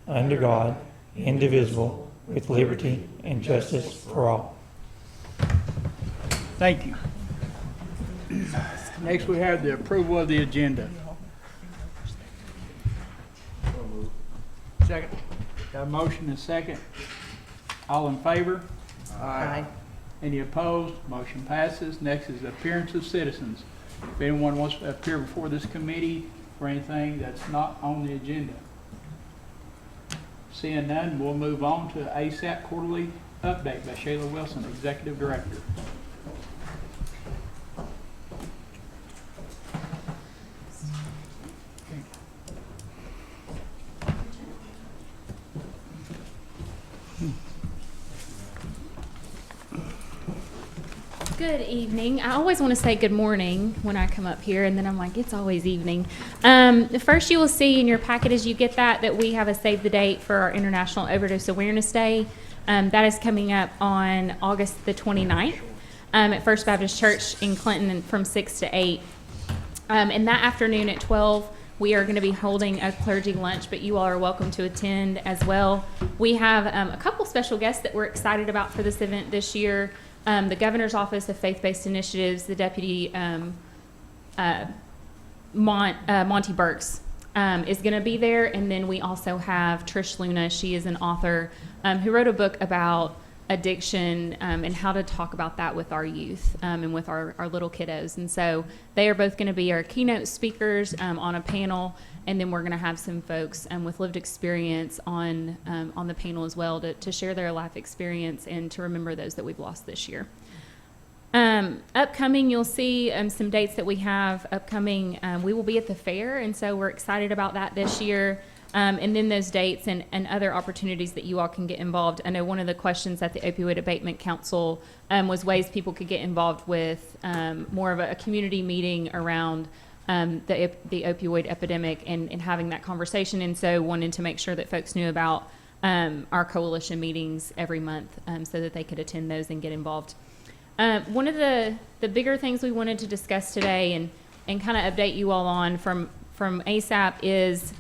under God, indivisible, with liberty and justice for all. Thank you. Next, we have the approval of the agenda. Second. Got a motion and a second. All in favor? Aye. Any opposed? Motion passes. Next is the appearance of citizens. If anyone wants to appear before this committee for anything that's not on the agenda. Seeing none, we'll move on to ASAP Quarterly Update by Shayla Wilson, Executive Director. Good evening. I always want to say good morning when I come up here, and then I'm like, it's always evening. First, you will see in your packet as you get that we have a save the date for our International Overdose Awareness Day. That is coming up on August the 29th at First Baptist Church in Clinton from 6 to 8. And that afternoon at 12, we are going to be holding a clergy lunch, but you all are welcome to attend as well. We have a couple special guests that we're excited about for this event this year. The Governor's Office of Faith-Based Initiatives, the Deputy Monty Burks is going to be there. And then we also have Trish Luna. She is an author who wrote a book about addiction and how to talk about that with our youth and with our little kiddos. And so they are both going to be our keynote speakers on a panel. And then we're going to have some folks with lived experience on the panel as well to share their life experience and to remember those that we've lost this year. Upcoming, you'll see some dates that we have upcoming. We will be at the fair, and so we're excited about that this year. And then those dates and other opportunities that you all can get involved. I know one of the questions at the Opioid Abatement Council was ways people could get involved with more of a community meeting around the opioid epidemic and having that conversation. And so wanted to make sure that folks knew about our coalition meetings every month so that they could attend those and get involved. One of the bigger things we wanted to discuss today and kind of update you all on from ASAP is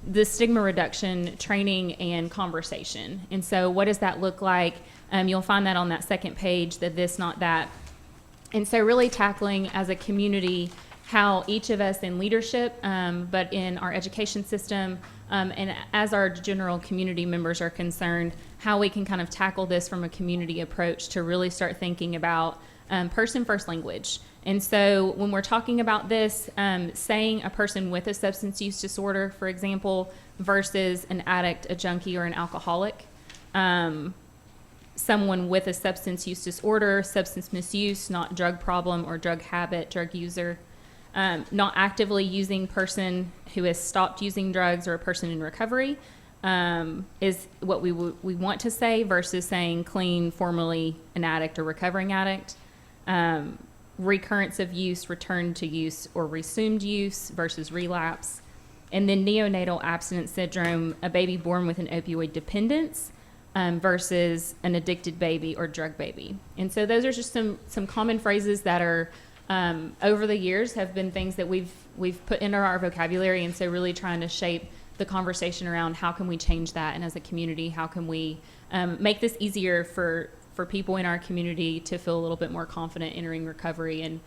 the stigma reduction training and conversation. And so what does that look like? You'll find that on that second page, the this, not that. And so really tackling as a community how each of us in leadership, but in our education system, and as our general community members are concerned, how we can kind of tackle this from a community approach to really start thinking about person first language. And so when we're talking about this, saying a person with a substance use disorder, for example, versus an addict, a junkie, or an alcoholic, someone with a substance use disorder, substance misuse, not drug problem or drug habit, drug user, not actively using person who has stopped using drugs or a person in recovery is what we want to say versus saying clean, formerly an addict or recovering addict. Recurrence of use, return to use, or resumed use versus relapse. And then neonatal abstinence syndrome, a baby born with an opioid dependence versus an addicted baby or drug baby. And so those are just some common phrases that are over the years have been things that we've put into our vocabulary, and so really trying to shape the conversation around how can we change that, and as a community, how can we make this easier for people in our community to feel a little bit more confident entering recovery and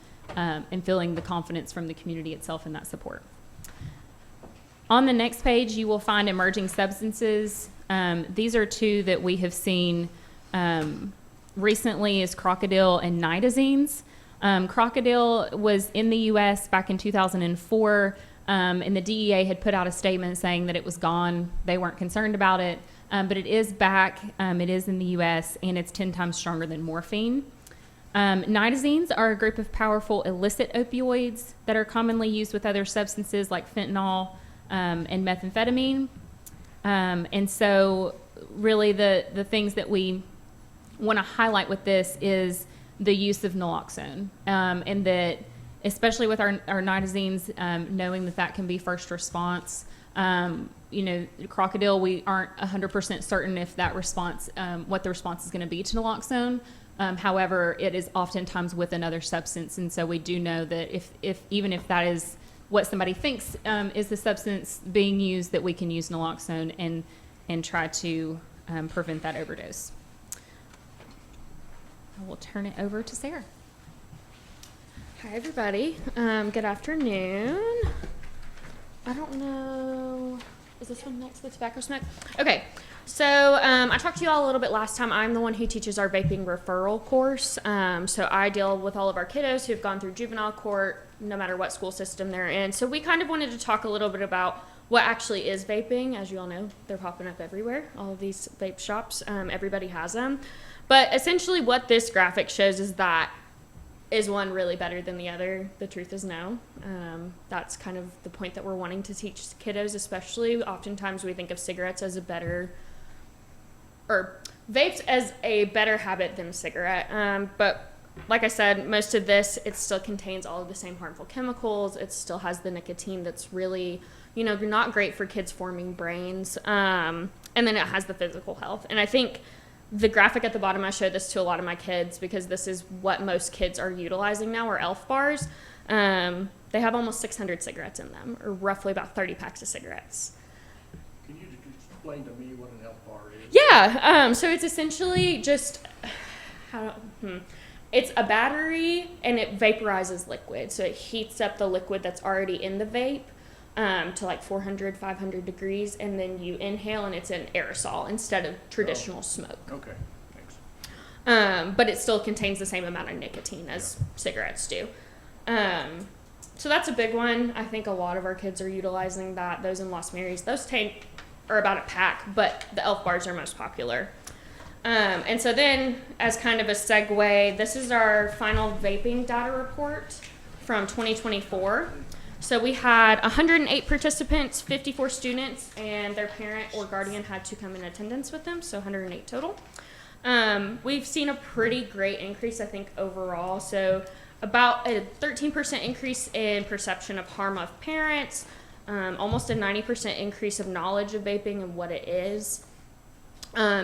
feeling the confidence from the community itself in that support. On the next page, you will find emerging substances. These are two that we have seen recently is crocodile and nitazenes. Crocodile was in the U.S. back in 2004, and the DEA had put out a statement saying that it was gone. They weren't concerned about it, but it is back. It is in the U.S., and it's 10 times stronger than morphine. Nitazenes are a group of powerful illicit opioids that are commonly used with other substances like fentanyl and methamphetamine. And so really the things that we want to highlight with this is the use of naloxone, and that especially with our nitazenes, knowing that can be first response. Crocodile, we aren't 100% certain if that response, what the response is going to be to naloxone. However, it is oftentimes with another substance, and so we do know that if even if that is what somebody thinks is the substance being used, that we can use naloxone and try to prevent that overdose. I will turn it over to Sarah. Hi, everybody. Good afternoon. I don't know. Is this one next, the tobacco smoke? Okay. So I talked to you all a little bit last time. I'm the one who teaches our vaping referral course. So I deal with all of our kiddos who've gone through juvenile court, no matter what school system they're in. So we kind of wanted to talk a little bit about what actually is vaping. As you all know, they're popping up everywhere. All of these vape shops, everybody has them. But essentially what this graphic shows is that is one really better than the other? The truth is no. That's kind of the point that we're wanting to teach kiddos, especially. Oftentimes we think of cigarettes as a better, or vapes as a better habit than cigarette. But like I said, most of this, it still contains all of the same harmful chemicals. It still has the nicotine that's really, not great for kids forming brains. And then it has the physical health. And I think the graphic at the bottom, I showed this to a lot of my kids because this is what most kids are utilizing now, are ELF bars. They have almost 600 cigarettes in them, or roughly about 30 packs of cigarettes. Can you explain to me what an ELF bar is? Yeah, so it's essentially just, it's a battery and it vaporizes liquid. So it heats up the liquid that's already in the vape to like 400, 500 degrees, and then you inhale and it's an aerosol instead of traditional smoke. Okay, thanks. But it still contains the same amount of nicotine as cigarettes do. So that's a big one. I think a lot of our kids are utilizing that. Those in Lost Marys, those are about a pack, but the ELF bars are most popular. And so then, as kind of a segue, this is our final vaping data report from 2024. So we had 108 participants, 54 students, and their parent or guardian had to come in attendance with them, so 108 total. We've seen a pretty great increase, I think, overall. So about a 13% increase in perception of harm of parents, almost a 90% increase of knowledge of vaping and what it is.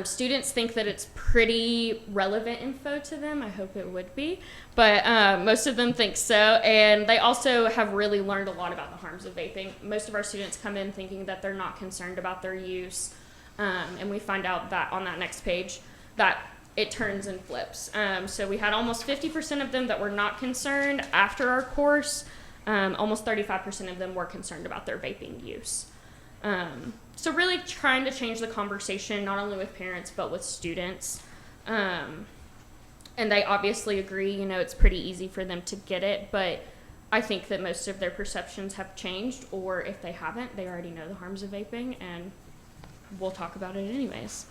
Students think that it's pretty relevant info to them. I hope it would be, but most of them think so. And they also have really learned a lot about the harms of vaping. Most of our students come in thinking that they're not concerned about their use. And we find out that on that next page that it turns and flips. So we had almost 50% of them that were not concerned after our course. Almost 35% of them were concerned about their vaping use. So really trying to change the conversation, not only with parents, but with students. And they obviously agree, it's pretty easy for them to get it, but I think that most of their perceptions have changed, or if they haven't, they already know the harms of vaping, and we'll talk about it anyways.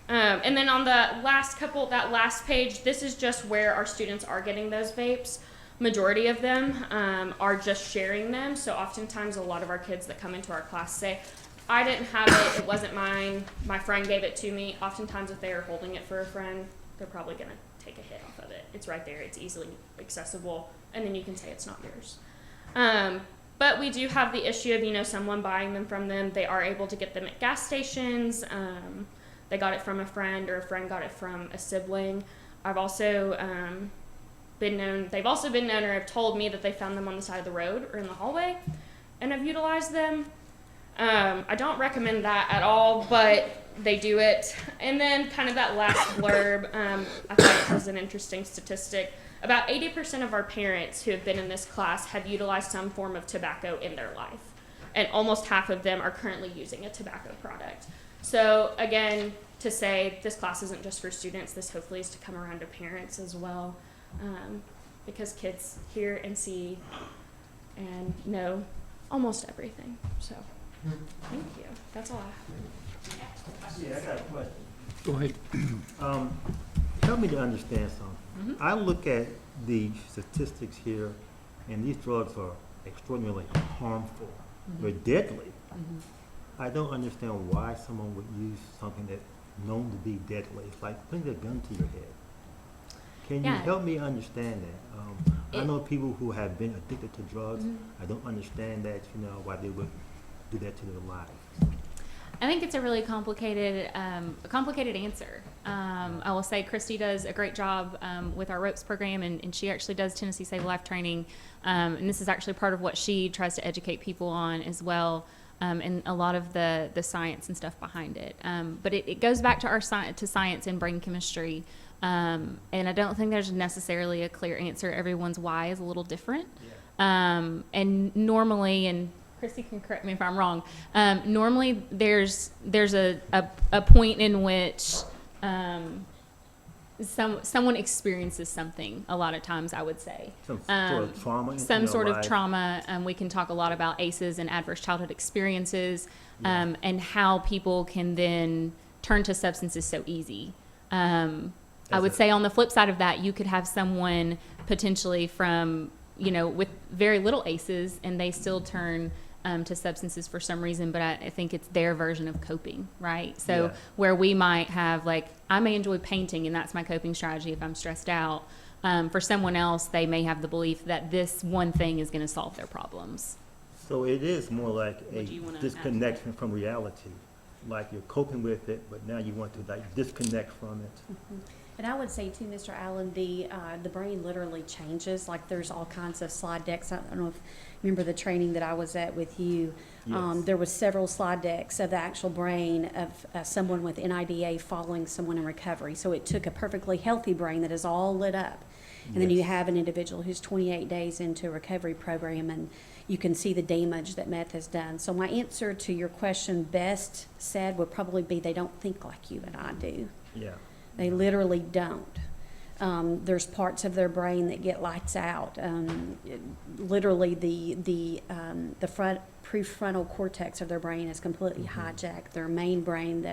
And then on the that last page, this is just where our students are getting those vapes. Majority of them are just sharing them. So oftentimes a lot of our kids that come into our class say, I didn't have it, it wasn't mine, my friend gave it to me. Oftentimes if they are holding it for a friend, they're probably gonna take a hit off of it. It's right there, it's easily accessible, and then you can say it's not yours. But we do have the issue of, someone buying them from them. They are able to get them at gas stations. They got it from a friend, or a friend got it from a sibling. I've also they've also been known or have told me that they found them on the side of the road or in the hallway and have utilized them. I don't recommend that at all, but they do it. And then kind of that last blurb, I thought it was an interesting statistic. About 80% of our parents who have been in this class have utilized some form of tobacco in their life. And almost half of them are currently using a tobacco product. So again, to say this class isn't just for students, this hopefully is to come around to parents as well. Because kids hear and see and know almost everything. So thank you. That's all I have. Yeah, I got a question. Go ahead. Help me to understand something. I look at the statistics here, and these drugs are extraordinarily harmful. They're deadly. I don't understand why someone would use something that's known to be deadly. It's like putting a gun to your head. Can you Yeah. help me understand that? I know people who have been addicted to drugs. I don't understand that, why they would do that to their lives. I think it's a really complicated answer. I will say Christy does a great job with our ropes program, and she actually does Tennessee Save Life training. And this is actually part of what she tries to educate people on as well. and a lot of the science and stuff behind it. But it goes back to science and brain chemistry. And I don't think there's necessarily a clear answer. Everyone's why is a little different. And normally, and Christy can correct me if I'm wrong, normally there's a point in which someone experiences something a lot of times, I would say. Some sort of trauma in Some their sort of life. trauma. We can talk a lot about ACEs and adverse childhood experiences, and how people can then turn to substances so easy. I would say on the flip side of that, you could have someone potentially from, with very little ACEs, and they still turn to substances for some reason, but I think it's their version of coping, right? So Yeah. where we might have, like, I may enjoy painting, and that's my coping strategy if I'm stressed out. For someone else, they may have the belief that this one thing is going to solve their problems. So it is more like a Would you wanna add to disconnection from reality. Like you're coping with it, but now you want to like disconnect from it. And I would say too, Mr. Allen, the brain literally changes. Like there's all kinds of slide decks. I don't know if you remember the training that I was at with you. Yes. There was several slide decks of the actual brain of someone with NIDA following someone in recovery. So it took a perfectly healthy brain that is all lit up. And then you Yes. have an individual who's 28 days into a recovery program, and you can see the damage that meth has done. So my answer to your question, best said, would probably be they don't think like you and I do. Yeah. They literally don't. There's parts of their brain that get lights out. Literally, the front prefrontal cortex of their brain is completely hijacked. Their main brain,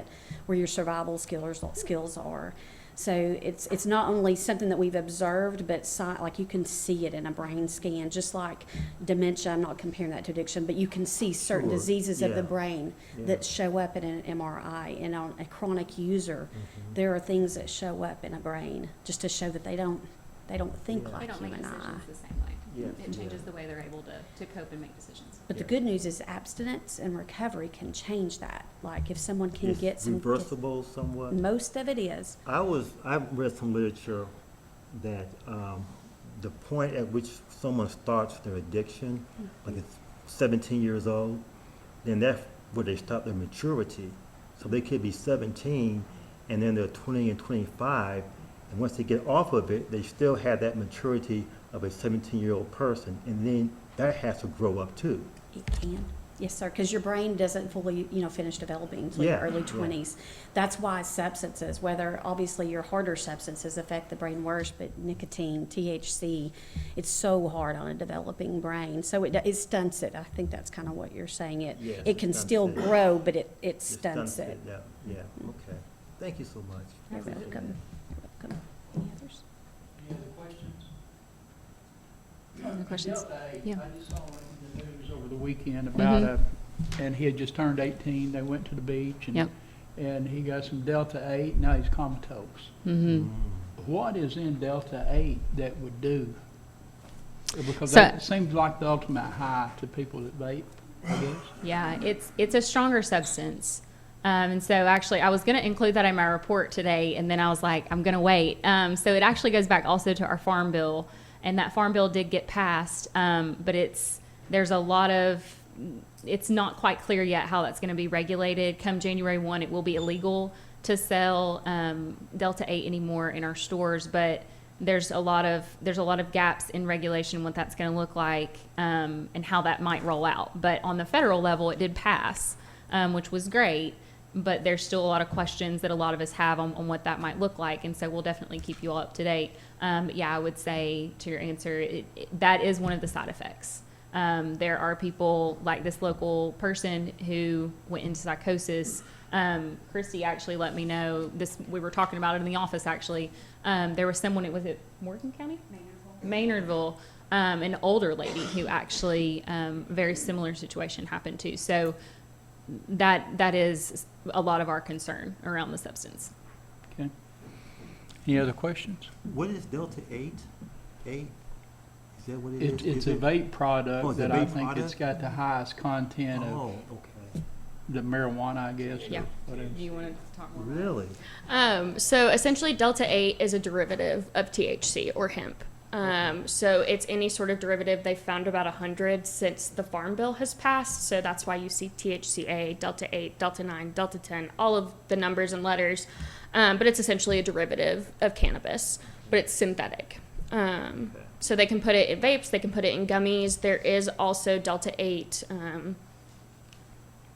where your survival skills are. So it's not only something that we've observed, but like you can see it in a brain scan, just like dementia. I'm not comparing that to addiction, but you can see certain Sure. diseases of Yeah. the brain Yeah. that show up in an MRI. And on a chronic user, there are things that show up in a brain just to show that they don't think Yeah. like They don't you make and I. decisions the same way. Yes, It changes yeah. the way they're able to cope and make decisions. But the Yeah. good news is abstinence and recovery can change that. Like if someone can It's get some, reversible somewhat. most of it is. I've read some literature that the point at which someone starts their addiction, like it's 17 years old, then that's where they stop their maturity. So they could be 17 and then they're 20 and 25, and once they get off of it, they still have that maturity of a 17-year-old person, and then that has to grow up too. It can. Yes, sir, because your brain doesn't fully, finish developing until Yeah, your early yeah. 20s. That's why substances, whether obviously your harder substances affect the brain worse, but nicotine, THC, it's so hard on a developing brain. So it stunts it. I think that's kind of what you're saying. Yes, It can stunts still it. grow, but it It stunts it. Yeah, yeah, okay. Thank you so much. You're Appreciate welcome. that. You're welcome. Any others? Any other questions? Other questions? Delta 8, Yeah. I just saw in the news over the weekend about and he had just turned 18. They went to the beach and Yep. and he got some Delta 8. Now he's comatose. Mm-hmm. What is in Delta 8 that would do? Because So- that seems like the ultimate high to people that vape, I guess. Yeah, it's a stronger substance. And so actually, I was going to include that in my report today, and then I was like, I'm going to wait. So it actually goes back also to our farm bill, and that farm bill did get passed, but there's a lot of, it's not quite clear yet how that's going to be regulated. Come January 1, it will be illegal to sell Delta 8 anymore in our stores, but there's a lot of gaps in regulation, what that's going to look like, and how that might roll out. But on the federal level, it did pass, which was great. But there's still a lot of questions that a lot of us have on what that might look like, and so we'll definitely keep you all up to date. But yeah, I would say to your answer, that is one of the side effects. There are people like this local person who went into psychosis. Christy actually let me know this. We were talking about it in the office. Actually, there was someone. Was it Morgan County? Maynardville. An older lady who actually very similar situation happened to. So that is a lot of our concern around the substance. Okay. Any other questions? What is Delta 8? 8? Is that what it is? It's Is a it- vape product Oh, it's a that I vape think product? it's got the highest content of Oh, okay. the marijuana, I guess. or Yeah. whatever. Do you want to talk more? Really? So essentially, Delta 8 is a derivative of THC or hemp. So it's any sort of derivative. They've found about 100 since the Farm Bill has passed. So that's why you see THCA, Delta 8, Delta 9, Delta 10, all of the numbers and letters. But it's essentially a derivative of cannabis, but it's synthetic. So they can put it in vapes, they can put it in gummies. There is also Delta 8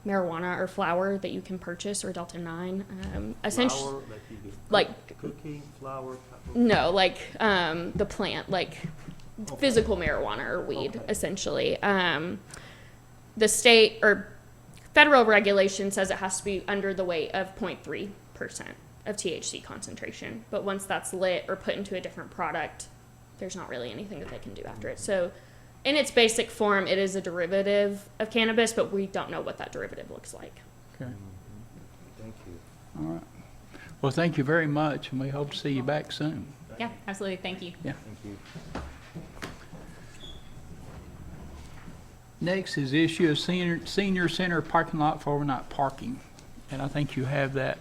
marijuana or flower that you can purchase, or Delta 9. Essentially, Flour, like you do like- cooking, flour, type of- no, like the plant, like physical marijuana or weed, Okay. essentially. The state or federal regulation says it has to be under the weight of 0.3% of THC concentration. But once that's lit or put into a different product, there's not really anything that they can do after it. So in its basic form, it is a derivative of cannabis, but we don't know what that derivative looks like. Okay, Thank you. all right. Well, thank you very much, and we hope to see you back soon. Yeah, absolutely. Thank you. Thank you. Next is the issue of senior center parking lot for overnight parking. And I think you have that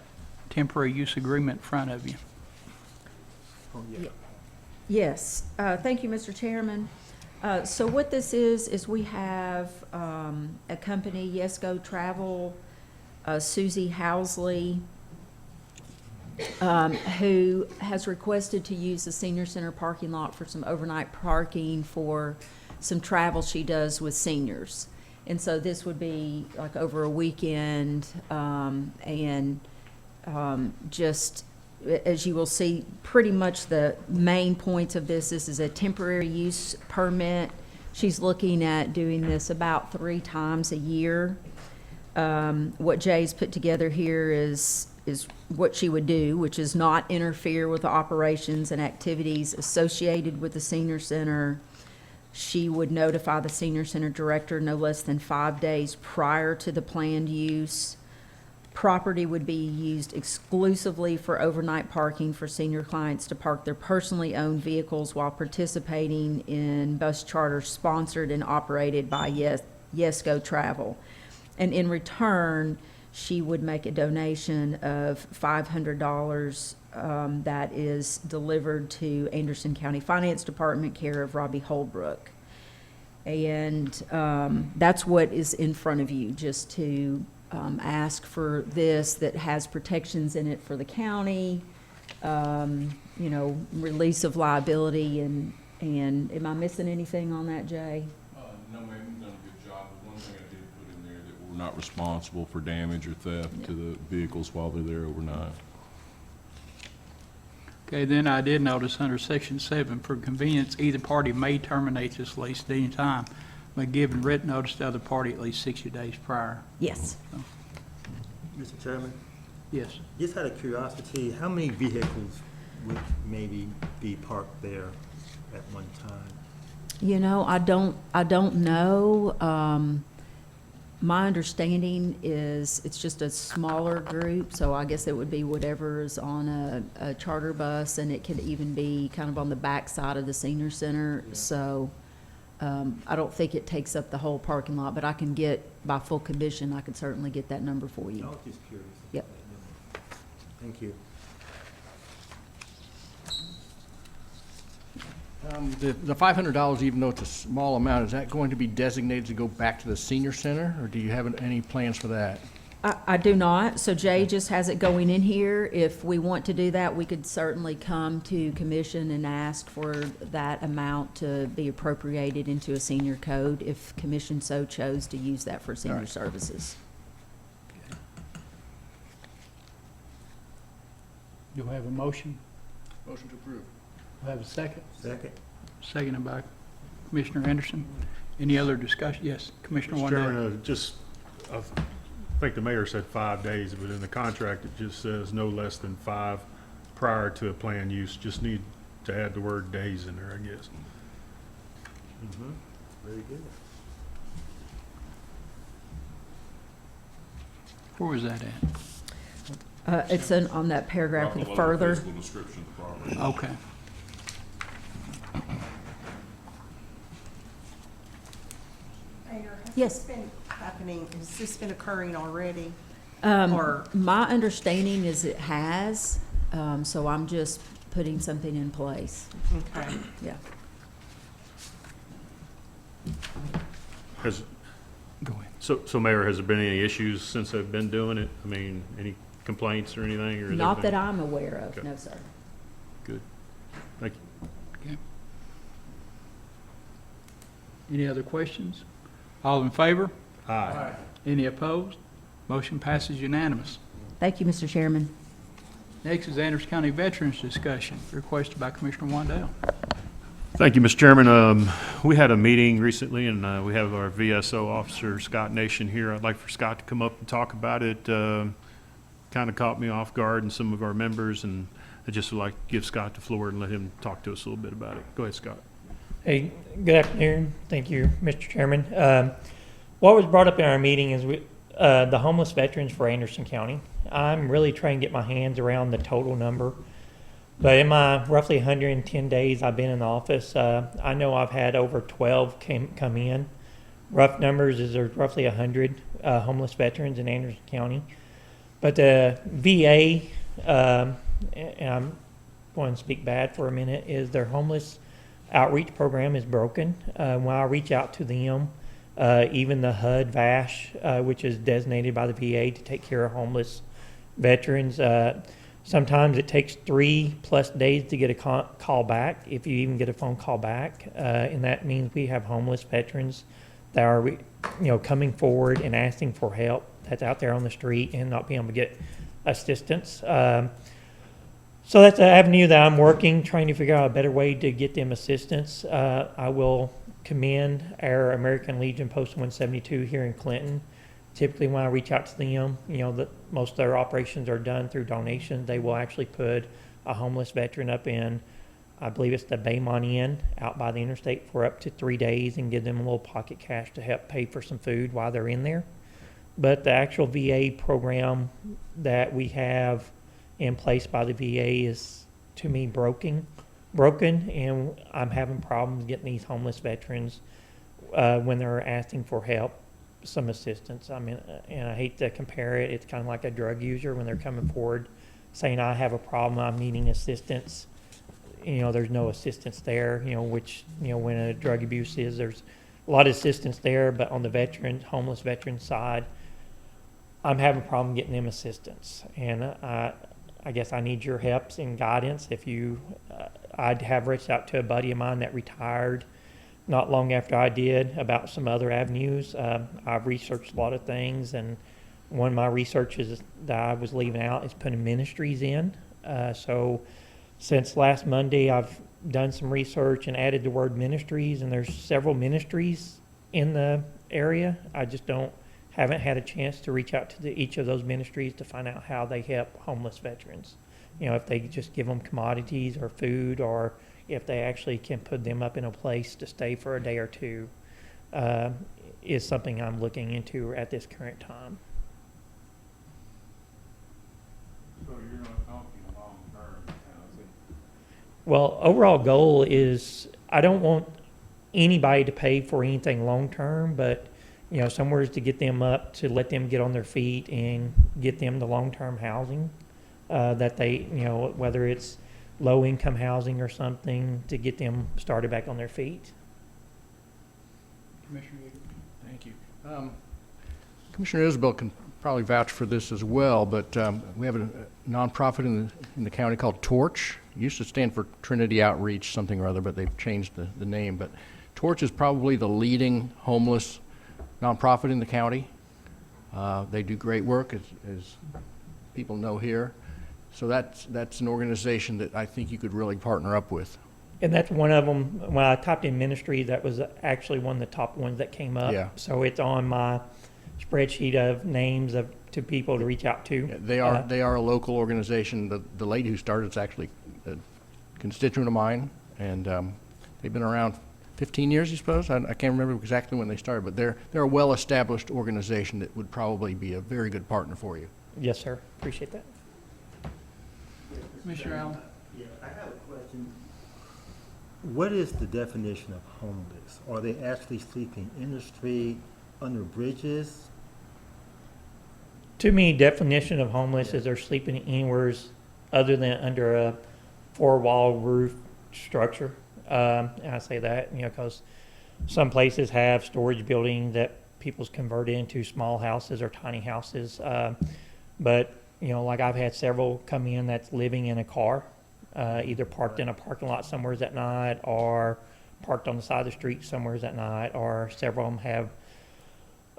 temporary use agreement in front of you. Oh, yeah. Yes, thank you, Mr. Chairman. So what this is we have a company, Yesco Travel, Susie Housley, who has requested to use the senior center parking lot for some overnight parking for some travel she does with seniors. And so this would be like over a weekend, and just, as you will see, pretty much the main points of this is a temporary use permit. She's looking at doing this about 3 times a year. What Jay's put together here is what she would do, which is not interfere with the operations and activities associated with the senior center. She would notify the senior center director no less than 5 days prior to the planned use. Property would be used exclusively for overnight parking for senior clients to park their personally owned vehicles while participating in bus charters sponsored and operated by Yesco Travel. And in return, she would make a donation of $500 that is delivered to Anderson County Finance Department, care of Robbie Holbrook. And that's what is in front of you, just to ask for this that has protections in it for the county, release of liability, and am I missing anything on that, Jay? No, ma'am, you've done a good job. The one thing I did put in there that we're not responsible for damage or theft to the vehicles while they're there overnight. Okay, then I did notice under section 7, for convenience, either party may terminate this lease at any time, but giving written notice to the other party at least 60 days prior. Yes. Mr. Chairman, Yes. just out of curiosity, how many vehicles would maybe be parked there at one time? I don't know. My understanding is it's just a smaller group, so I guess it would be whatever is on a charter bus, and it could even be kind of on the back side of the senior center. So I don't think it takes up the whole parking lot, but I can get, by full condition, I could certainly get that number for I you. was just curious. Yep. Thank you. The $500, even though it's a small amount, is that going to be designated to go back to the senior center, or do you have any plans for that? I do not, so Jay just has it going in here. If we want to do that, we could certainly come to commission and ask for that amount to be appropriated into a senior code if commission so chose to use that for senior right. services. Do we have a motion? Motion to approve. Do we have a second? Second? Seconded by Commissioner Anderson. Any other discussion? Yes, Commissioner Mr. Wondell. Chairman, I think the mayor said 5 days, but in the contract, it just says no less than 5 prior to a planned use. Just need to add the word days in there, I guess. Mm-hmm. Very good. Where was that at? It's on that paragraph Right with below the further. physical description of the property. Okay. Mayor, has Yes. this been happening, has this been occurring already? Um, Or- My understanding is it has, so I'm just putting something in place. Okay. Yeah. Has, Go ahead. so Mayor, has there been any issues since they've been doing it? I mean, any complaints or anything, or is Not that everything- I'm aware of, Okay. no, sir. Good. Thank you. Okay. Any other questions? All in favor? Aye. Any opposed? Motion passes unanimous. Thank you, Mr. Chairman. Next is Anderson County Veterans Discussion, requested by Commissioner Wandell. Thank you, Mr. Chairman. We had a meeting recently, and we have our VSO officer, Scott Nation, here. I'd like for Scott to come up and talk about it. Kind of caught me off guard and some of our members, and I just would like to give Scott the floor and let him talk to us a little bit about it. Go ahead, Scott. Hey, good afternoon. Thank you, Mr. Chairman. What was brought up in our meeting is the homeless veterans for Anderson County. I'm really trying to get my hands around the total number. But in my roughly 110 days I've been in the office, I know I've had over 12 come in. Rough numbers is there's roughly 100 homeless veterans in Anderson County. But the VA, and I'm going to speak bad for a minute, is their homeless outreach program is broken. When I reach out to them, even the HUD VASH, which is designated by the VA to take care of homeless veterans, sometimes it takes 3+ days to get a call back, if you even get a phone call back. And that means we have homeless veterans that are, coming forward and asking for help that's out there on the street and not being able to get assistance. So that's an avenue that I'm working, trying to figure out a better way to get them assistance. I will commend our American Legion Post 172 here in Clinton. Typically when I reach out to them, that most of their operations are done through donations. They will actually put a homeless veteran up in, I believe it's the Baymont Inn out by the interstate for up to 3 days and give them a little pocket cash to help pay for some food while they're in there. But the actual VA program that we have in place by the VA is, to me, broken, and I'm having problems getting these homeless veterans when they're asking for help, some assistance. I mean, and I hate to compare it. It's kind of like a drug user when they're coming forward saying, I have a problem, I'm needing assistance. There's no assistance there, which, when a drug abuse is, there's a lot of assistance there, but on the homeless veteran side, I'm having a problem getting them assistance. And I guess I need your help and guidance. If you, I'd have reached out to a buddy of mine that retired not long after I did about some other avenues. I've researched a lot of things, and one of my researches that I was leaving out is putting ministries in. So since last Monday, I've done some research and added the word ministries, and there's several ministries in the area. I just haven't had a chance to reach out to each of those ministries to find out how they help homeless veterans. If they just give them commodities or food, or if they actually can put them up in a place to stay for a day or two, is something I'm looking into at this current time. So you're not talking long-term housing? Well, overall goal is I don't want anybody to pay for anything long-term, but somewhere is to get them up, to let them get on their feet and get them the long-term housing that they, whether it's low-income housing or something, to get them started back on their feet. Commissioner Yeager. Thank you. Commissioner Isabel can probably vouch for this as well, but we have a nonprofit in the county called Torch. It used to stand for Trinity Outreach something or other, but they've changed the name. But Torch is probably the leading homeless nonprofit in the county. They do great work, as people know here. So that's an organization that I think you could really partner up with. And that's one of them. When I typed in ministry, that was actually one of the top ones that came up. Yeah. So it's on my spreadsheet of names to people to reach out to. Yeah, they are a local organization. The lady who started is actually a constituent of mine, and they've been around 15 years, I suppose. I can't remember exactly when they started, but they're a well-established organization that would probably be a very good partner for you. Yes, sir. Appreciate that. Commissioner Allen. Yeah, I have a question. What is the definition of homeless? Are they actually sleeping in the street, under bridges? To me, definition of homeless is they're sleeping anywhere other than under a 4-wall roof structure. And I say that, because some places have storage buildings that people's converted into small houses or tiny houses. But, you know, like I've had several come in that's living in a car, either parked in a parking lot somewheres at night or parked on the side of the street somewheres at night, or several of them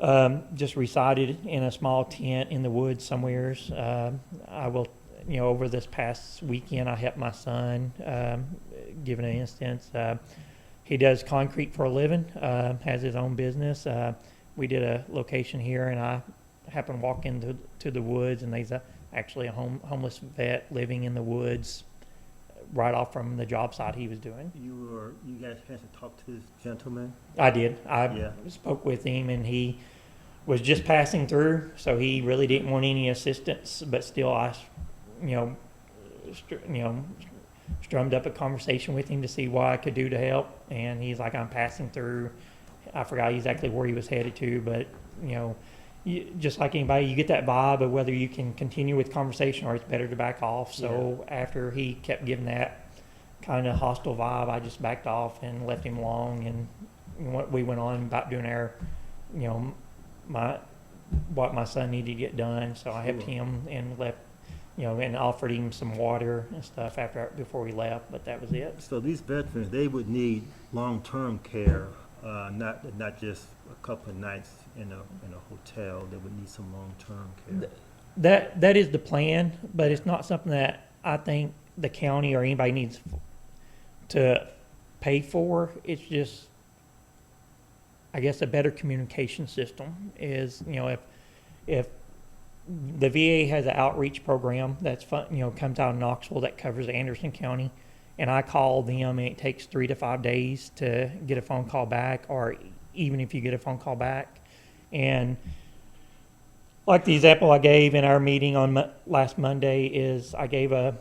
have just resided in a small tent in the woods somewheres. I will, you know, over this past weekend, I helped my son, given an instance. He does concrete for a living, has his own business. We did a location here, and I happened to walk into the woods, and there's actually a homeless vet living in the woods right off from the job site he was doing. You got a chance to talk to this gentleman? I did. I Yeah. spoke with him, and he was just passing through, so he really didn't want any assistance. But still, I, strummed up a conversation with him to see what I could do to help. And he's like, "I'm passing through." I forgot exactly where he was headed to, but just like anybody, you get that vibe of whether you can continue with conversation or it's better to back off. So after he kept giving that kind of hostile vibe, I just backed off and left him alone. And we went on about doing our, what my son needed to get done. So I helped him and left, and offered him some water and stuff before we left. But that was it. So these veterans, they would need long-term care, not just a couple of nights in a hotel. They would need some long-term care. That is the plan, but it's not something that I think the county or anybody needs to pay for. It's just, I guess, a better communication system is, if the VA has an outreach program that's fun, comes out of Knoxville that covers Anderson County, and I call them and it takes 3 to 5 days to get a phone call back, or even if you get a phone call back. And like the example I gave in our meeting on last Monday is I gave a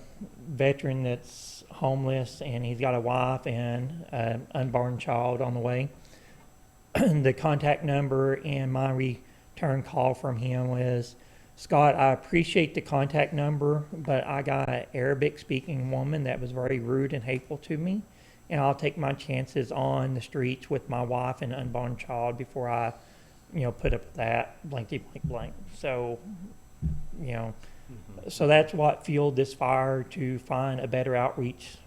veteran that's homeless and he's got a wife and an unborn child on the way. The contact number in my return call from him was, "Scott, I appreciate the contact number, but I got an Arabic-speaking woman that was very rude and hateful to me, and I'll take my chances on the streets with my wife and unborn child before I, put up with that blankety blank blank." So, so that's what fueled this fire, to find a better outreach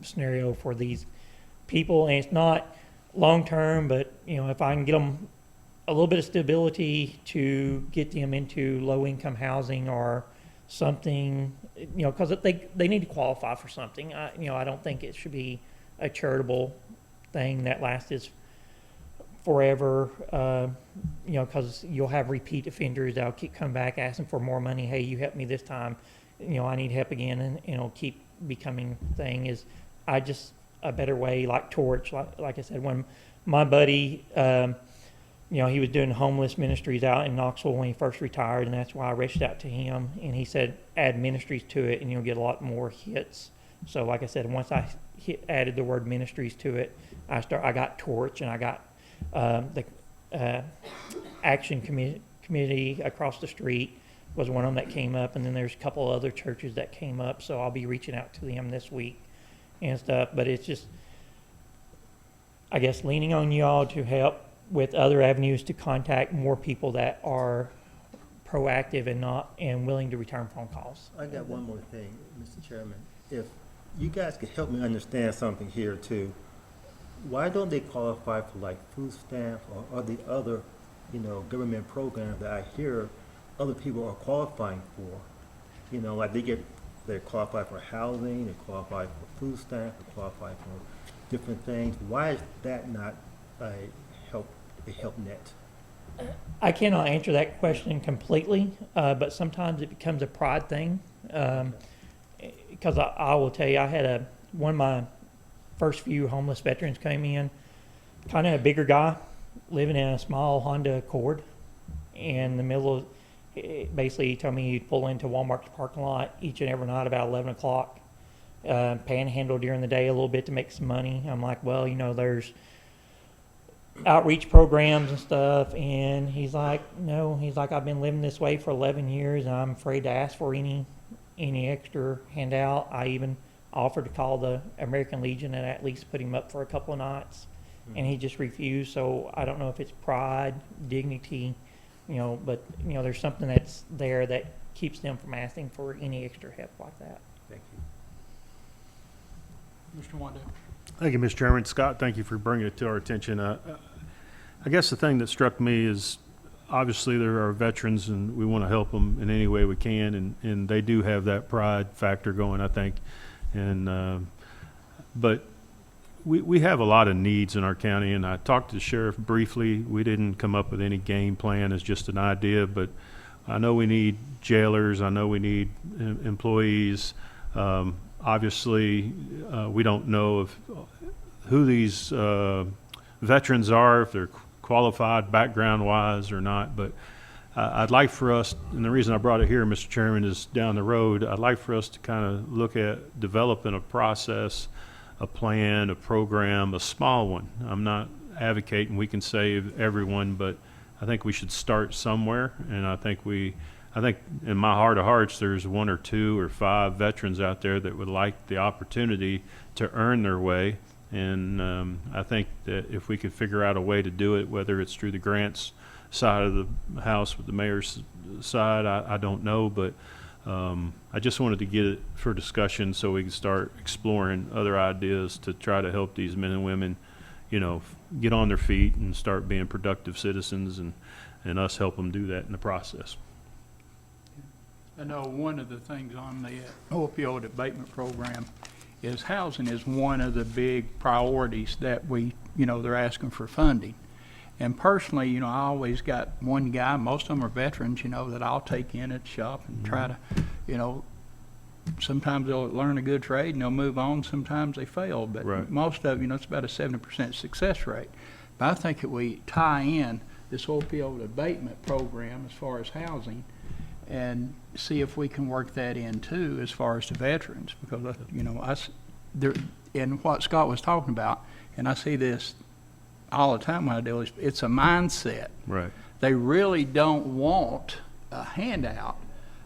scenario for these people. And it's not long-term, but, if I can get them a little bit of stability to get them into low-income housing or something, because they need to qualify for something. I don't think it should be a charitable thing that lasts forever, because you'll have repeat offenders that'll keep coming back asking for more money. "Hey, you helped me this time, I need help again," and it'll keep becoming thing. Is a better way, like Torch, like I said, when my buddy, he was doing homeless ministries out in Knoxville when he first retired, and that's why I reached out to him, and he said, add ministries to it and you'll get a lot more hits. So like I said, once I added the word ministries to it, I got Torch, and I got the Action Committee across the street was one of them that came up, and then there's a couple other churches that came up, so I'll be reaching out to them this week and stuff. But it's just, I guess, leaning on y'all to help with other avenues to contact more people that are proactive and willing to return phone calls. I got one more thing, Mr. Chairman. If you guys could help me understand something here too, why don't they qualify for like food stamps or the other, government programs that I hear other people are qualifying for? Like they qualify for housing, they qualify for food stamps, they qualify for different things. Why is that not a help net? I cannot answer that question completely, but sometimes it becomes a pride thing. Because I will tell you, I had one of my first few homeless veterans came in, kind of a bigger guy, living in a small Honda Accord in the middle of, basically he told me he'd pull into Walmart's parking lot each and every night about 11 o'clock, panhandle during the day a little bit to make some money. I'm like, well, there's outreach programs and stuff, and he's like, no, I've been living this way for 11 years and I'm afraid to ask for any extra handout. I even offered to call the American Legion and at least put him up for a couple of nights and he just refused. So I don't know if it's pride, dignity, but there's something that's there that keeps them from asking for any extra help like that. Thank you. Mr. Wando. Thank you, Mr. Chairman. Scott, thank you for bringing it to our attention. I guess the thing that struck me is, obviously, there are veterans, and we want to help them in any way we can, and they do have that pride factor going, I think. And but we have a lot of needs in our county, and I talked to the sheriff briefly. We didn't come up with any game plan as just an idea, but I know we need jailers. I know we need employees. Obviously, we don't know who these veterans are, if they're qualified background-wise or not. But I'd like for us, and the reason I brought it here, Mr. Chairman, is down the road, I'd like for us to kind of look at developing a process, a plan, a program, a small one. I'm not advocating we can save everyone, but I think we should start somewhere, and I think in my heart of hearts, there's 1 or 2 or 5 veterans out there that would like the opportunity to earn their way. And I think that if we could figure out a way to do it, whether it's through the grants side of the house with the mayor's side, I don't know. But I just wanted to get it for discussion so we can start exploring other ideas to try to help these men and women, get on their feet and start being productive citizens, and us help them do that in the process. I know one of the things on the opioid abatement program is housing is one of the big priorities that they're asking for funding. And personally, I always got one guy, most of them are veterans, that I'll take in at the shop and try to, sometimes they'll learn a good trade and they'll move on. Sometimes they fail, but Right. most of, it's about a 70% success rate. But I think if we tie in this opioid abatement program as far as housing, and see if we can work that in too as far as the veterans, because and what Scott was talking about, and I see this all the time when I do, it's a mindset. Right. They really don't want a handout,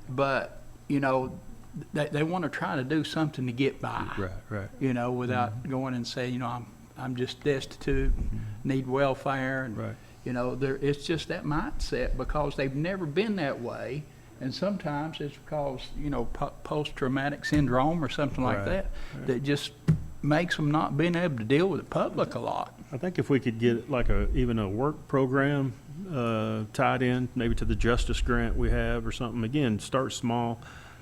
but they want to try to do something to get by. Right. Without going and saying, I'm just destitute, need welfare, and Right. It's just that mindset because they've never been that way. And sometimes it's because, post-traumatic syndrome or something like Right, that just makes them not being able to deal with the public a lot. I think if we could get like even a work program tied in, maybe to the justice grant we have or something. Again, start small.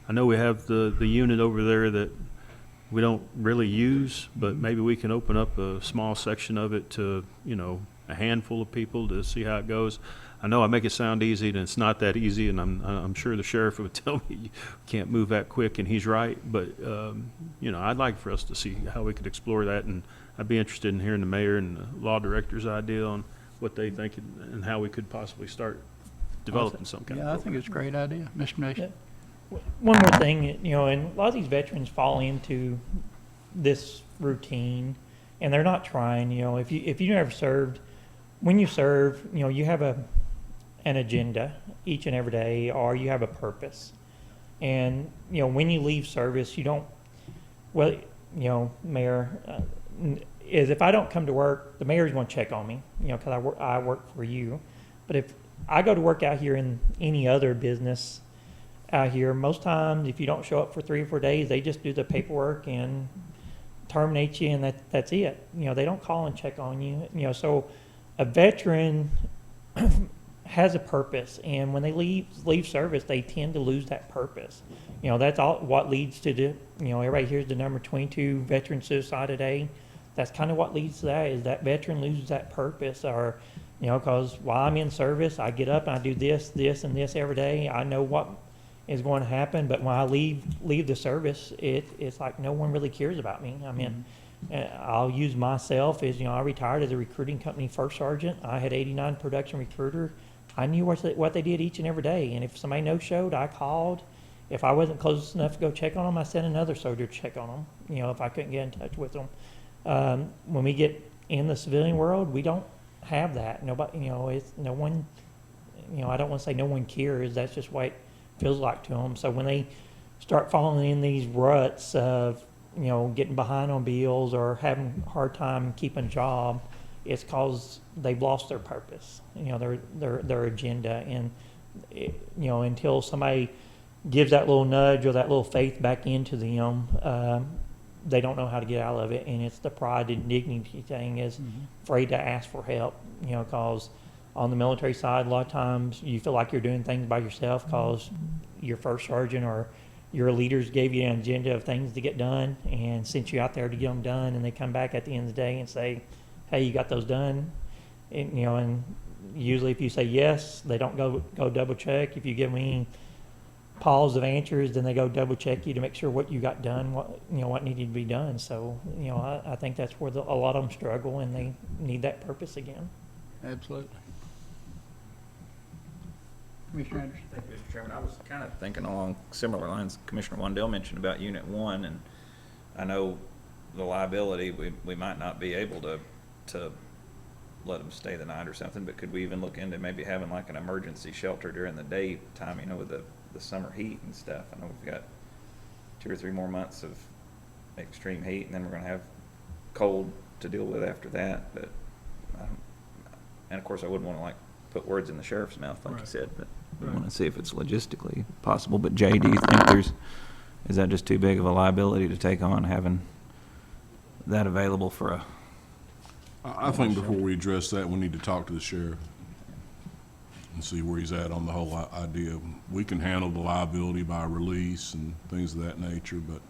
I know we have the unit over there that we don't really use, but maybe we can open up a small section of it to, a handful of people to see how it goes. I know I make it sound easy, and it's not that easy, and I'm sure the sheriff would tell me you can't move that quick, and he's right. But I'd like for us to see how we could explore that, and I'd be interested in hearing the mayor and the law director's idea on what they think and how we could possibly start developing some kind of Yeah, I program. think it's a great idea, Mr. Nation. One more thing, and a lot of these veterans fall into this routine, and they're not trying. If you never served, when you serve, you have an agenda each and every day, or you have a purpose. And when you leave service, you don't. Well, Mayor, is if I don't come to work, the mayor's going to check on me. Because I work for you. But if I go to work out here in any other business out here, most times if you don't show up for 3 or 4 days, they just do the paperwork and terminate you, and that's it. They don't call and check on you. So a veteran has a purpose, and when they leave service, they tend to lose that purpose. That's all what leads to the everybody hears the number 22 veteran suicide a day. That's kind of what leads to that, is that veteran loses that purpose, or because while I'm in service, I get up and I do this, and this every day. I know what is going to happen, but when I leave the service, it's like no one really cares about me. I mean, I'll use myself as I retired as a recruiting company first sergeant. I had 89 production recruiter. I knew what they did each and every day, and if somebody no-showed, I called. If I wasn't close enough to go check on them, I sent another soldier to check on them. If I couldn't get in touch with them. When we get in the civilian world, we don't have that. Nobody, it's no one. I don't want to say no one cares. That's just what it feels like to them. So when they start falling in these ruts of getting behind on bills or having a hard time keeping a job, it's cause they've lost their purpose, their agenda. And, until somebody gives that little nudge or that little faith back into them, they don't know how to get out of it. And it's the pride and dignity thing, is afraid to ask for help, cause on the military side, a lot of times you feel like you're doing things by yourself cause your first sergeant or your leaders gave you an agenda of things to get done and sent you out there to get them done, and they come back at the end of the day and say, hey, you got those done? And, and usually if you say yes, they don't go double check. If you give me pause of answers, then they go double check you to make sure what you got done, what needed to be done. So, I think that's where a lot of them struggle, and they need that purpose again. Absolutely. Commissioner Anderson? Thank you, Mr. Chairman. I was kind of thinking along similar lines Commissioner Wandell mentioned about Unit 1, and I know the liability, we might not be able to let them stay the night or something, but could we even look into maybe having like an emergency shelter during the daytime, with the summer heat and stuff? I know we've got 2 or 3 more months of extreme heat, and then we're going to have cold to deal with after that. But and of course I wouldn't want to put words in the sheriff's mouth, like you said, but we want to see if it's logistically possible. But Jay, do you think is that just too big of a liability to take on, having that available for a? I think before we address that, we need to talk to the sheriff and see where he's at on the whole idea. We can handle the liability by release and things of that nature, but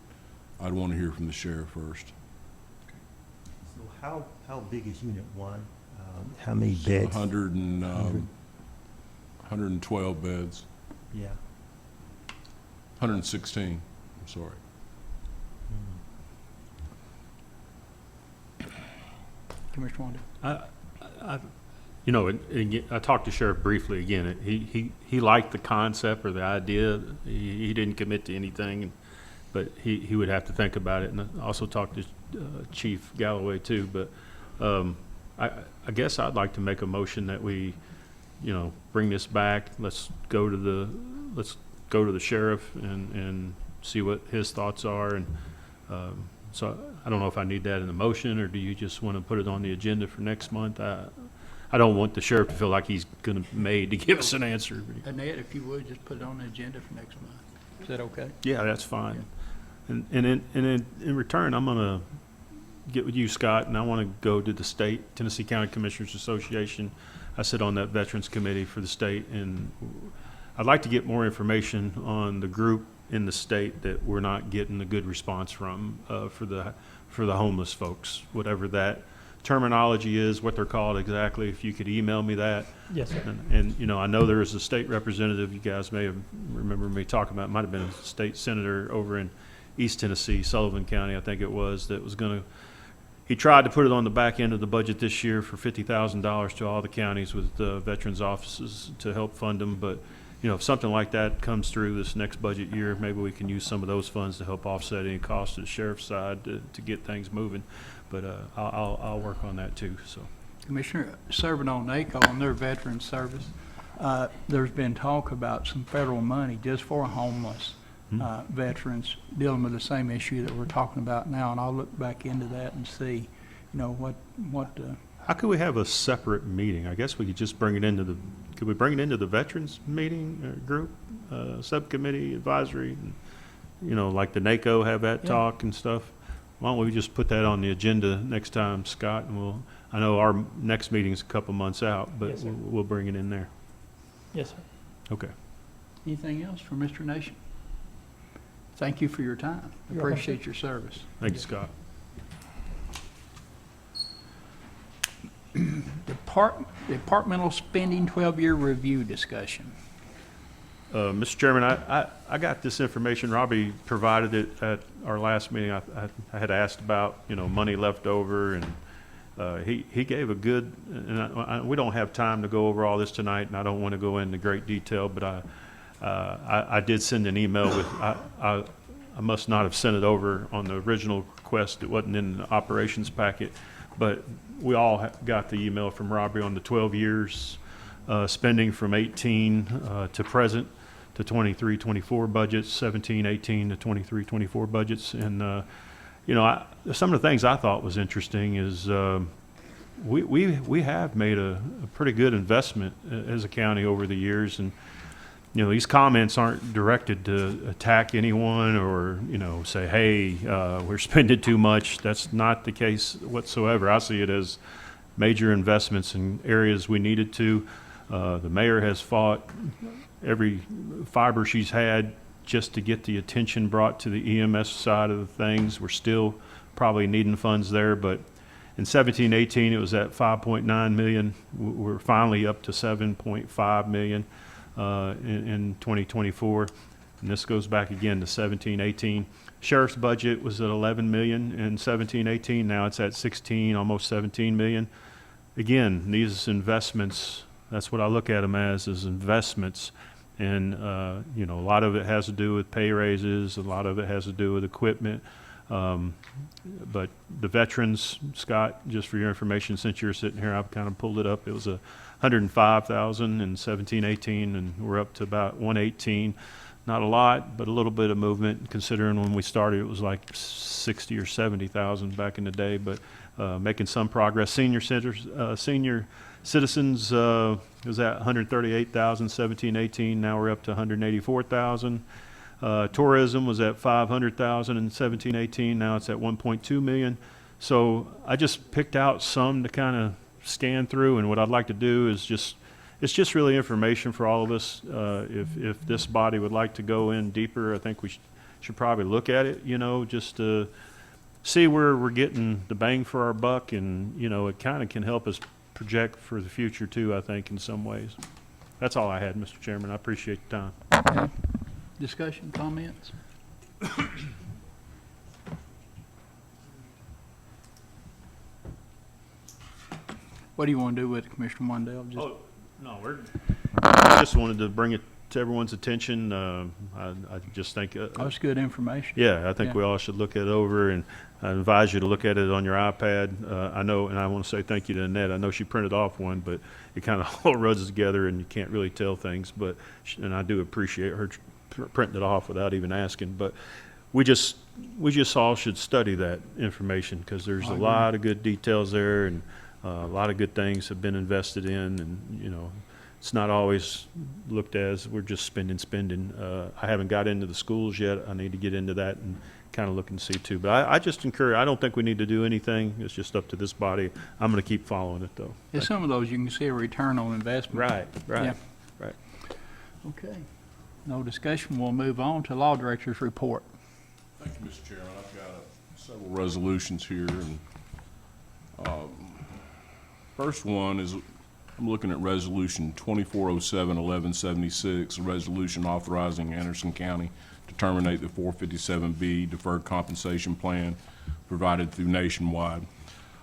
I'd want to hear from the sheriff first. So how big is Unit 1? How many beds? 112 beds. Yeah. 116, I'm sorry. Commissioner Wandell? I talked to Sheriff briefly again. He liked the concept or the idea. He didn't commit to anything, but he would have to think about it. And I also talked to Chief Galloway too. But I guess I'd like to make a motion that we, bring this back. Let's go to the sheriff and see what his thoughts are. And so I don't know if I need that in the motion, or do you just want to put it on the agenda for next month? I don't want the sheriff to feel like he's made to give us an answer. Annette, if you would, just put it on the agenda for next month. Is that okay? Yeah, that's fine. And in return, I'm going to get with you, Scott, and I want to go to the state, Tennessee County Commissioners Association. I sit on that Veterans Committee for the state, and I'd like to get more information on the group in the state that we're not getting a good response from for the homeless folks, whatever that terminology is, what they're called exactly. If you could email me that. Yes, sir. And I know there is a state representative, you guys may have remember me talking about, it might have been a state senator over in East Tennessee, Sullivan County, I think it was, that was going to, he tried to put it on the back end of the budget this year for $50,000 to all the counties with veterans offices to help fund them. But, if something like that comes through this next budget year, maybe we can use some of those funds to help offset any cost to the sheriff's side to get things moving. But I'll work on that too. So, Commissioner, serving on NACO on their veteran service, there's been talk about some federal money just for homeless veterans dealing with the same issue that we're talking about now, and I'll look back into that and see, what. How could we have a separate meeting? I guess we could just bring it into could we bring it into the veterans meeting group, subcommittee, advisory, and, like the NACO have that talk and stuff? Why don't we just put that on the agenda next time, Scott, and I know our next meeting's a couple months out, but Yes, sir. we'll bring it in there. Yes, sir. Okay. Anything else for Mr. Nation? Thank you for your time. You're welcome. Appreciate your service. Thank you, Scott. Departmental spending 12-year review discussion. Mr. Chairman, I got this information. Robbie provided it at our last meeting. I had asked about, money left over, and he gave a good, and we don't have time to go over all this tonight, and I don't want to go into great detail, but I did send an email with, I must not have sent it over on the original request. It wasn't in the operations packet, but we all got the email from Robbie on the 12 years spending from 18 to present, to 23-24 budgets, 17-18 to 23-24 budgets. And, some of the things I thought was interesting is we have made a pretty good investment as a county over the years, and you know, these comments aren't directed to attack anyone or, you know, say, hey, we're spending too much. That's not the case whatsoever. I see it as major investments in areas we needed to. The mayor has fought every fiber she's had just to get the attention brought to the EMS side of the things. We're still probably needing funds there, but in 17-18, it was at 5.9 million. We're finally up to 7.5 million. In 2024, and this goes back again to 17-18. Sheriff's budget was at 11 million in 17-18. Now it's at 16, almost 17 million. Again, these investments, that's what I look at them as, is investments. And, you know, a lot of it has to do with pay raises. A lot of it has to do with equipment. But the veterans, Scott, just for your information, since you're sitting here, I've kind of pulled it up. It was 105,000 in 17-18, and we're up to about 118. Not a lot, but a little bit of movement, considering when we started it was like 60 or 70,000 back in the day. But making some progress. Senior centers, senior citizens was at 138,000 17-18. Now we're up to 184,000. Tourism was at 500,000 in 17-18. Now it's at 1.2 million. So I just picked out some to kind of scan through, and what I'd like to do is it's just really information for all of us. If this body would like to go in deeper, I think we should probably look at it, you know, just to see where we're getting the bang for our buck, and, you know, it kind of can help us project for the future too, I think, in some ways. That's all I had, Mr. Chairman. I appreciate the time. Okay. Discussion, comments? What do you want to do with it, Commissioner Wandell? Just No, I just wanted to bring it to everyone's attention. I just think that's good information. yeah, I think Yeah. we all should look it over, and I advise you to look at it on your iPad. I know, and I want to say thank you to Annette. I know she printed off one, but it kind of all runs together, and you can't really tell things. But and I do appreciate her printing it off without even asking. But we just all should study that information, because there's a lot of good details there, and a lot of good things have been invested in, and, you know, it's not always looked as we're just spending. I haven't got into the schools yet. I need to get into that and kind of look and see too. But I just encourage, I don't think we need to do anything. It's just up to this body. I'm going to keep following it, though. Yeah, some of those you can see a return on investment. Right. Yeah. Right. Okay. No discussion. We'll move on to Law Director's report. Thank you, Mr. Chairman. I've got several resolutions here, and first one is I'm looking at Resolution 2407-1176, a resolution authorizing Anderson County to terminate the 457B deferred compensation plan provided through Nationwide.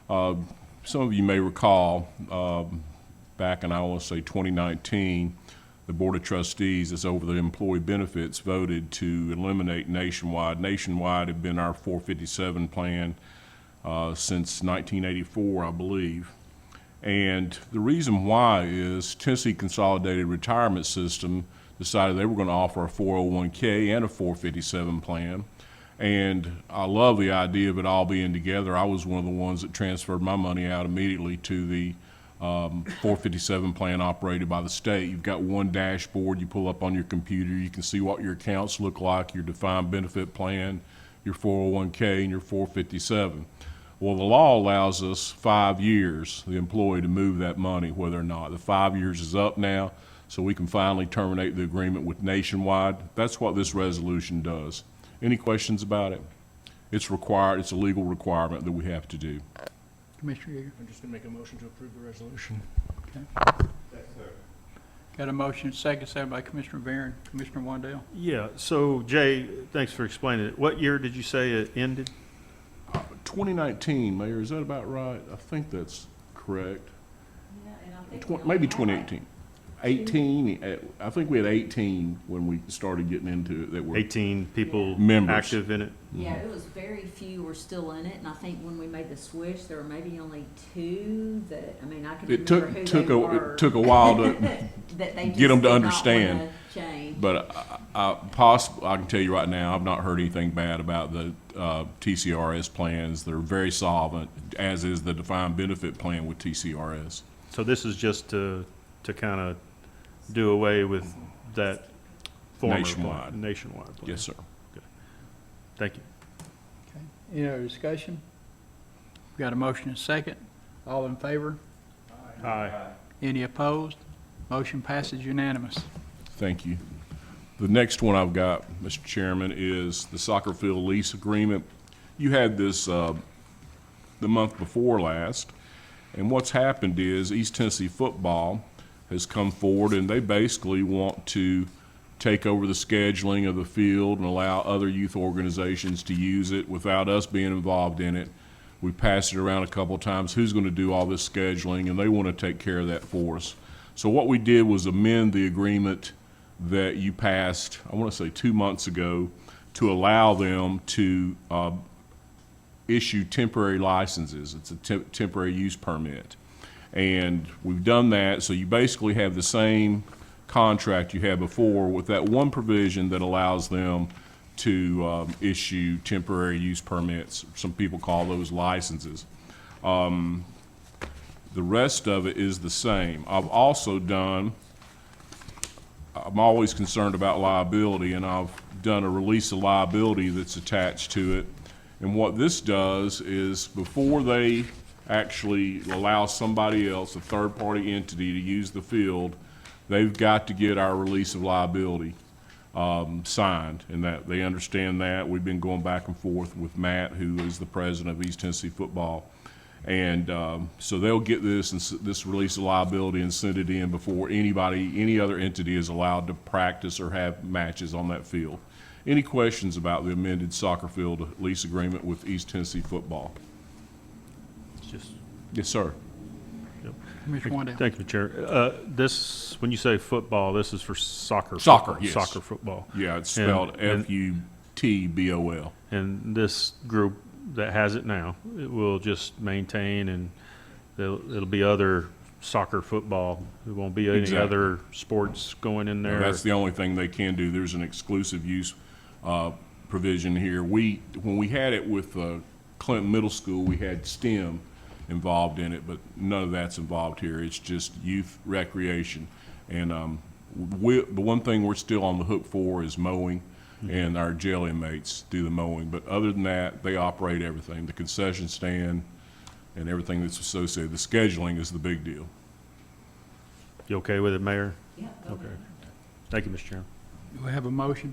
Some of you may recall back in, I want to say, 2019, the Board of Trustees, that's over the employee benefits, voted to eliminate Nationwide. Nationwide had been our 457 plan since 1984, I believe. And the reason why is Tennessee Consolidated Retirement System decided they were going to offer a 401k and a 457 plan. And I love the idea of it all being together. I was one of the ones that transferred my money out immediately to the 457 plan operated by the state. You've got one dashboard you pull up on your computer. You can see what your accounts look like, your defined benefit plan, your 401k, and your 457. Well, the law allows us 5 years, the employee, to move that money, whether or not. The 5 years is up now, so we can finally terminate the agreement with Nationwide. That's what this resolution does. Any questions about it? It's required. It's a legal requirement that we have to do. Commissioner Yeager. I'm just going to make a motion to approve the resolution. Okay. Got a motion, second by Commissioner Barron. Commissioner Wandell. Yeah. So, Jay, thanks for explaining it. What year did you say it ended? 2019, Mayor, is that about right? I think that's correct. Yeah, and I think Maybe 2018. 18, I think we had 18 when we started getting into it that were 18 people Members. active in it? Yeah, it was very few were still in it, and I think when we made the switch, there were maybe only 2 that, I mean, I can It remember who they were. took a while to that they get 'em to just did not understand. wanna change. But I can tell you right now, I've not heard anything bad about the TCRS plans. They're very solvent, as is the defined benefit plan with TCRS. So this is just to kind of do away with that former plan, Nationwide. nationwide plan? Yes, sir. Thank you. Okay. Any other discussion? Got a motion and a second. All in favor? Aye. Any opposed? Motion passes unanimous. Thank you. The next one I've got, Mr. Chairman, is the soccer field lease agreement. You had this the month before last, and what's happened is East Tennessee football has come forward, and they basically want to take over the scheduling of the field and allow other youth organizations to use it without us being involved in it. We passed it around a couple of times, who's going to do all this scheduling, and they want to take care of that for us. So what we did was amend the agreement that you passed, I want to say 2 months ago, to allow them to issue temporary licenses. It's a temporary use permit. And we've done that, so you basically have the same contract you had before with that one provision that allows them to issue temporary use permits. Some people call those licenses. The rest of it is the same. I'm always concerned about liability, and I've done a release of liability that's attached to it. And what this does is, before they actually allow somebody else, a third-party entity, to use the field, they've got to get our release of liability signed, and that they understand that. We've been going back and forth with Matt, who is the president of East Tennessee Football. And so they'll get this release of liability and send it in before any other entity is allowed to practice or have matches on that field. Any questions about the amended soccer field lease agreement with East Tennessee Football? It's just, Yes, sir. Commissioner Wandell. thank you, Chair. This, when you say football, this is for soccer. Soccer, football, yes. Soccer football. Yeah, it's spelled And- Futbol. And this group that has it now, it will just maintain, and it'll be other soccer, football. There won't be any Exactly. other sports going in there. That's the only thing they can do. There's an exclusive use provision here. When we had it with Clinton Middle School, we had STEM involved in it, but none of that's involved here. It's just youth recreation. And the one thing we're still on the hook for is mowing, and our jail inmates do the mowing. But other than that, they operate everything, the concession stand and everything that's associated. The scheduling is the big deal. You okay with it, Mayor? Yeah, go Okay. ahead. Thank you, Mr. Chairman. Do we have a motion?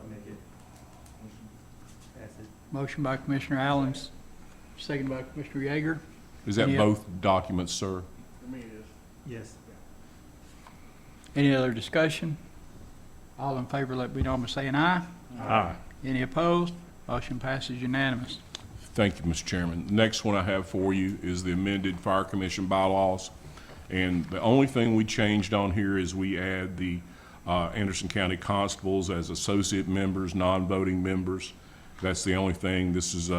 I'll make it. Pass it. Motion by Commissioner Allens, second by Commissioner Yeager. Is that Any- both documents, sir? Yes. Any other discussion? All in favor, let me know by saying aye. Aye. Any opposed? Motion passes unanimous. Thank you, Mr. Chairman. The next one I have for you is the amended Fire Commission bylaws. And the only thing we changed on here is we add the Anderson County Constables as associate members, non-voting members. That's the only thing. This is,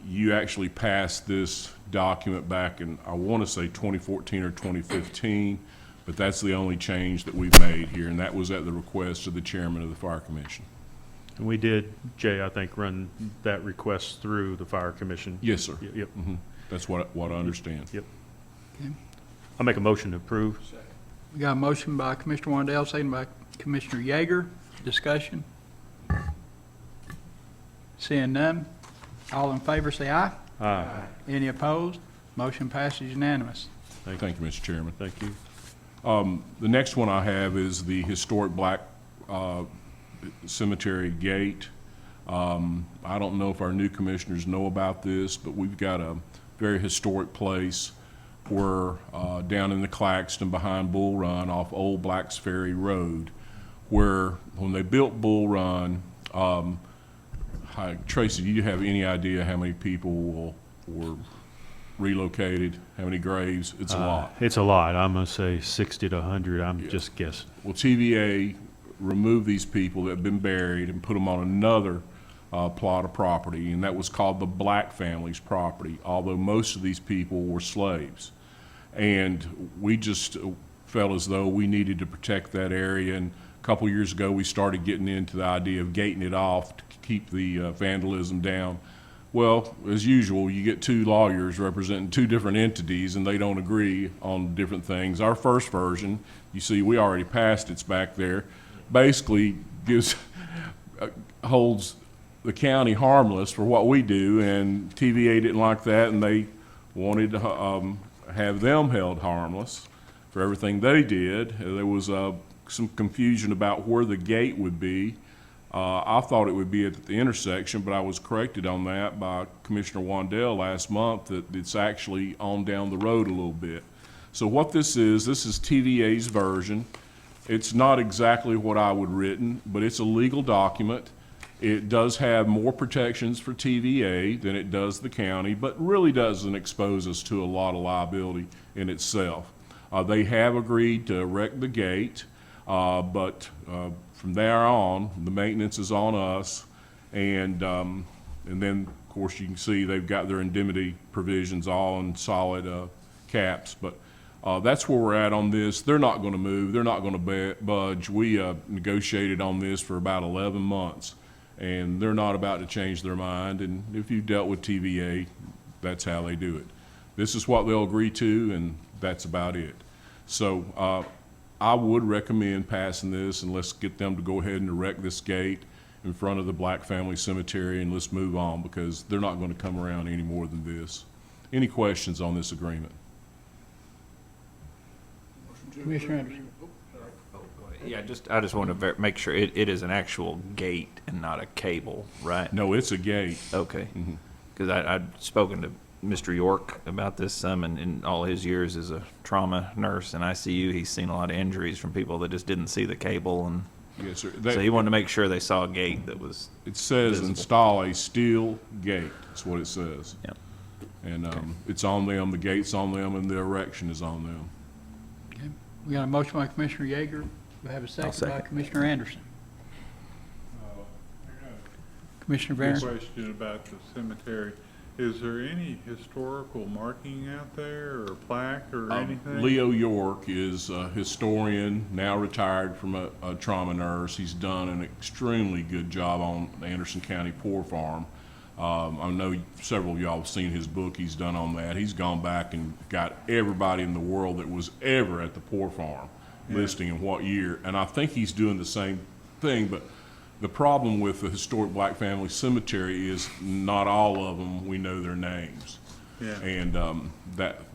you actually passed this document back in, I want to say 2014 or 2015, but that's the only change that we've made here, and that was at the request of the chairman of the Fire Commission. And we did, Jay, I think, run that request through the Fire Commission. Yes, sir. Yep. That's what I understand. Yep. Okay. I'll make a motion to approve. We got a motion by Commissioner Wandell, second by Commissioner Yeager. Discussion? Seeing none. All in favor, say aye. Aye. Any opposed? Motion passes unanimous. Thank you, Mr. Chairman. Thank you. The next one I have is the historic Black Cemetery Gate. I don't know if our new commissioners know about this, but we've got a very historic place where down in the Claxton behind Bull Run off Old Blacks Ferry Road, where when they built Bull Run, hi, Tracy, do you have any idea how many people were relocated, how many graves? It's a lot. It's a lot. I'm gonna say 60 to 100. I'm just guessing. Well, TVA removed these people that have been buried and put them on another plot of property, and that was called the Black family's property, although most of these people were slaves. And we just felt as though we needed to protect that area, and a couple years ago we started getting into the idea of gating it off to keep the vandalism down. Well, as usual, you get two lawyers representing two different entities, and they don't agree on different things. Our first version, you see, we already passed, it's back there, basically holds the county harmless for what we do, and TVA didn't like that, and they wanted to have them held harmless for everything they did. There was some confusion about where the gate would be. I thought it would be at the intersection, but I was corrected on that by Commissioner Wandell last month that it's actually on down the road a little bit. So what this is TVA's version. It's not exactly what I would written, but it's a legal document. It does have more protections for TVA than it does the county, but really doesn't expose us to a lot of liability in itself. They have agreed to erect the gate, but from there on, the maintenance is on us, and then, of course, you can see they've got their indemnity provisions all in solid caps, but that's where we're at on this. They're not going to move. They're not going to budge. We negotiated on this for about 11 months, and they're not about to change their mind, and if you've dealt with TVA, that's how they do it. This is what they'll agree to, and that's about it. So I would recommend passing this, and let's get them to go ahead and erect this gate in front of the Black Family Cemetery, and let's move on, because they're not going to come around any more than this. Any questions on this agreement? Commissioner Anderson. Yeah, I just want to make sure it is an actual gate and not a cable, right? No, it's a gate. Okay. Because I'd spoken to Mr. York about this some, and in all his years as a trauma nurse in ICU, he's seen a lot of injuries from people that just didn't see the cable, and Yes, sir. so he wanted to make sure they saw a gate that was. It says visible. install a steel gate. That's what it says. Yeah. And it's on them, the gate's on them, and the erection is on them. Okay. We got a motion by Commissioner Yeager. We have a second by second. Commissioner Anderson. Commissioner A Barron. question about the cemetery. Is there any historical marking out there, or plaque, or anything? Leo York is a historian, now retired from a trauma nurse. He's done an extremely good job on the Anderson County Poor Farm. I know several of y'all have seen his book he's done on that. He's gone back and got everybody in the world that was ever at the Poor Farm, listing in what year. And I think he's doing the same thing, but the problem with the historic Black Family Cemetery is not all of them, we know their names. Yeah. And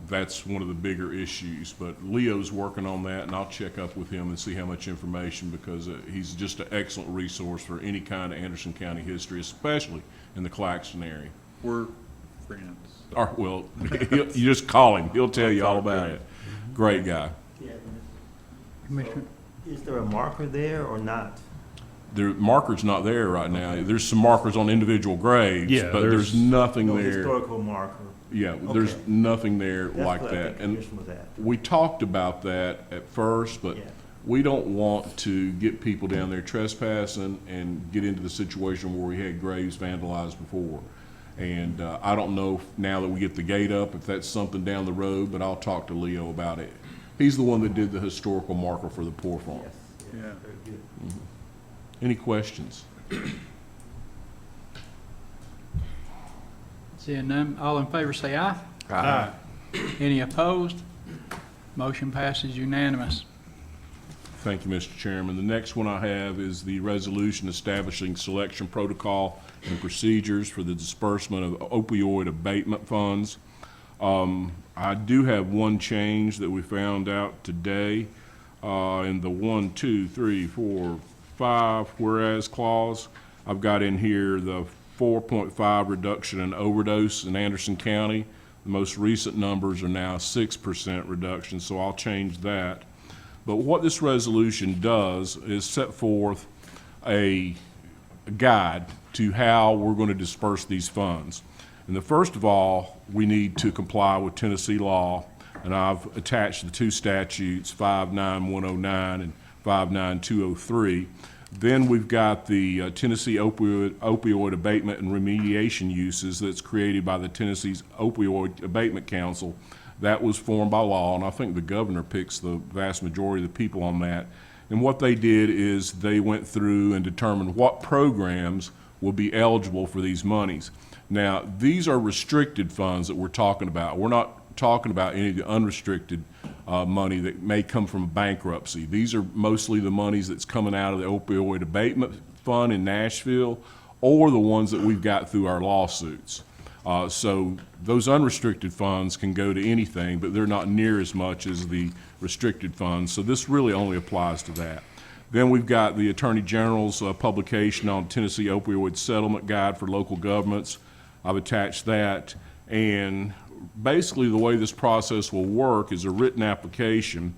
that's one of the bigger issues. But Leo's working on that, and I'll check up with him and see how much information, because he's just an excellent resource for any kind of Anderson County history, especially in the Claxton area. We're friends. Or, well, you just call him. He'll tell you all about it. Great guy. Commissioner. Is there a marker there or not? The marker's not there right now. There's some markers on individual graves, Yeah, but there's nothing No there. historical marker. Yeah, there's Okay. nothing there That's like what I that. think the And commission was at. we talked about that at first, but Yeah. we don't want to get people down there trespassing and get into the situation where we had graves vandalized before. And I don't know if now that we get the gate up, if that's something down the road, but I'll talk to Leo about it. He's the one that did the historical marker for the Poor Farm. Yes, Yeah. very good. Any questions? Seeing none, all in favor say aye. Aye. Any opposed? Motion passes unanimous. Thank you, Mr. Chairman. The next one I have is the resolution establishing selection protocol and procedures for the disbursement of opioid abatement funds. I do have one change that we found out today in the 1, 2, 3, 4, 5 whereas clause. I've got in here the 4.5 reduction in overdose in Anderson County. The most recent numbers are now 6% reduction, so I'll change that. But what this resolution does is set forth a guide to how we're going to disperse these funds. And the first of all, we need to comply with Tennessee law, and I've attached the two statutes, 59109 and 59203. Then we've got the Tennessee Opioid Abatement and Remediation Uses that's created by the Tennessee's Opioid Abatement Council. That was formed by law, and I think the governor picks the vast majority of the people on that. And what they did is they went through and determined what programs will be eligible for these monies. Now, these are restricted funds that we're talking about. We're not talking about any of the unrestricted money that may come from bankruptcy. These are mostly the monies that's coming out of the opioid abatement fund in Nashville, or the ones that we've got through our lawsuits. So those unrestricted funds can go to anything, but they're not near as much as the restricted funds. So this really only applies to that. Then we've got the Attorney General's publication on Tennessee Opioid Settlement Guide for Local Governments. I've attached that. And basically the way this process will work is a written application,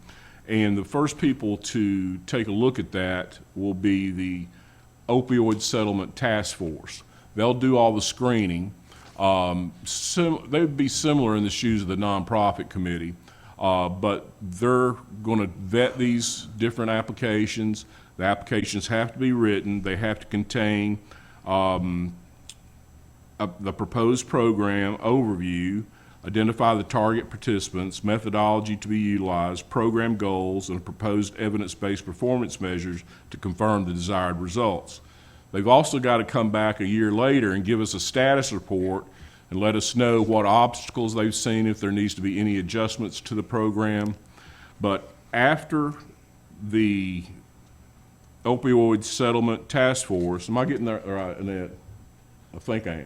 and the first people to take a look at that will be the Opioid Settlement Task Force. They'll do all the screening. They would be similar in the shoes of the nonprofit committee, but they're going to vet these different applications. The applications have to be written. They have to contain the proposed program overview, identify the target participants, methodology to be utilized, program goals, and proposed evidence-based performance measures to confirm the desired results. They've also got to come back a year later and give us a status report and let us know what obstacles they've seen, if there needs to be any adjustments to the program. But after the Opioid Settlement Task Force, am I getting that right, Annette? I think I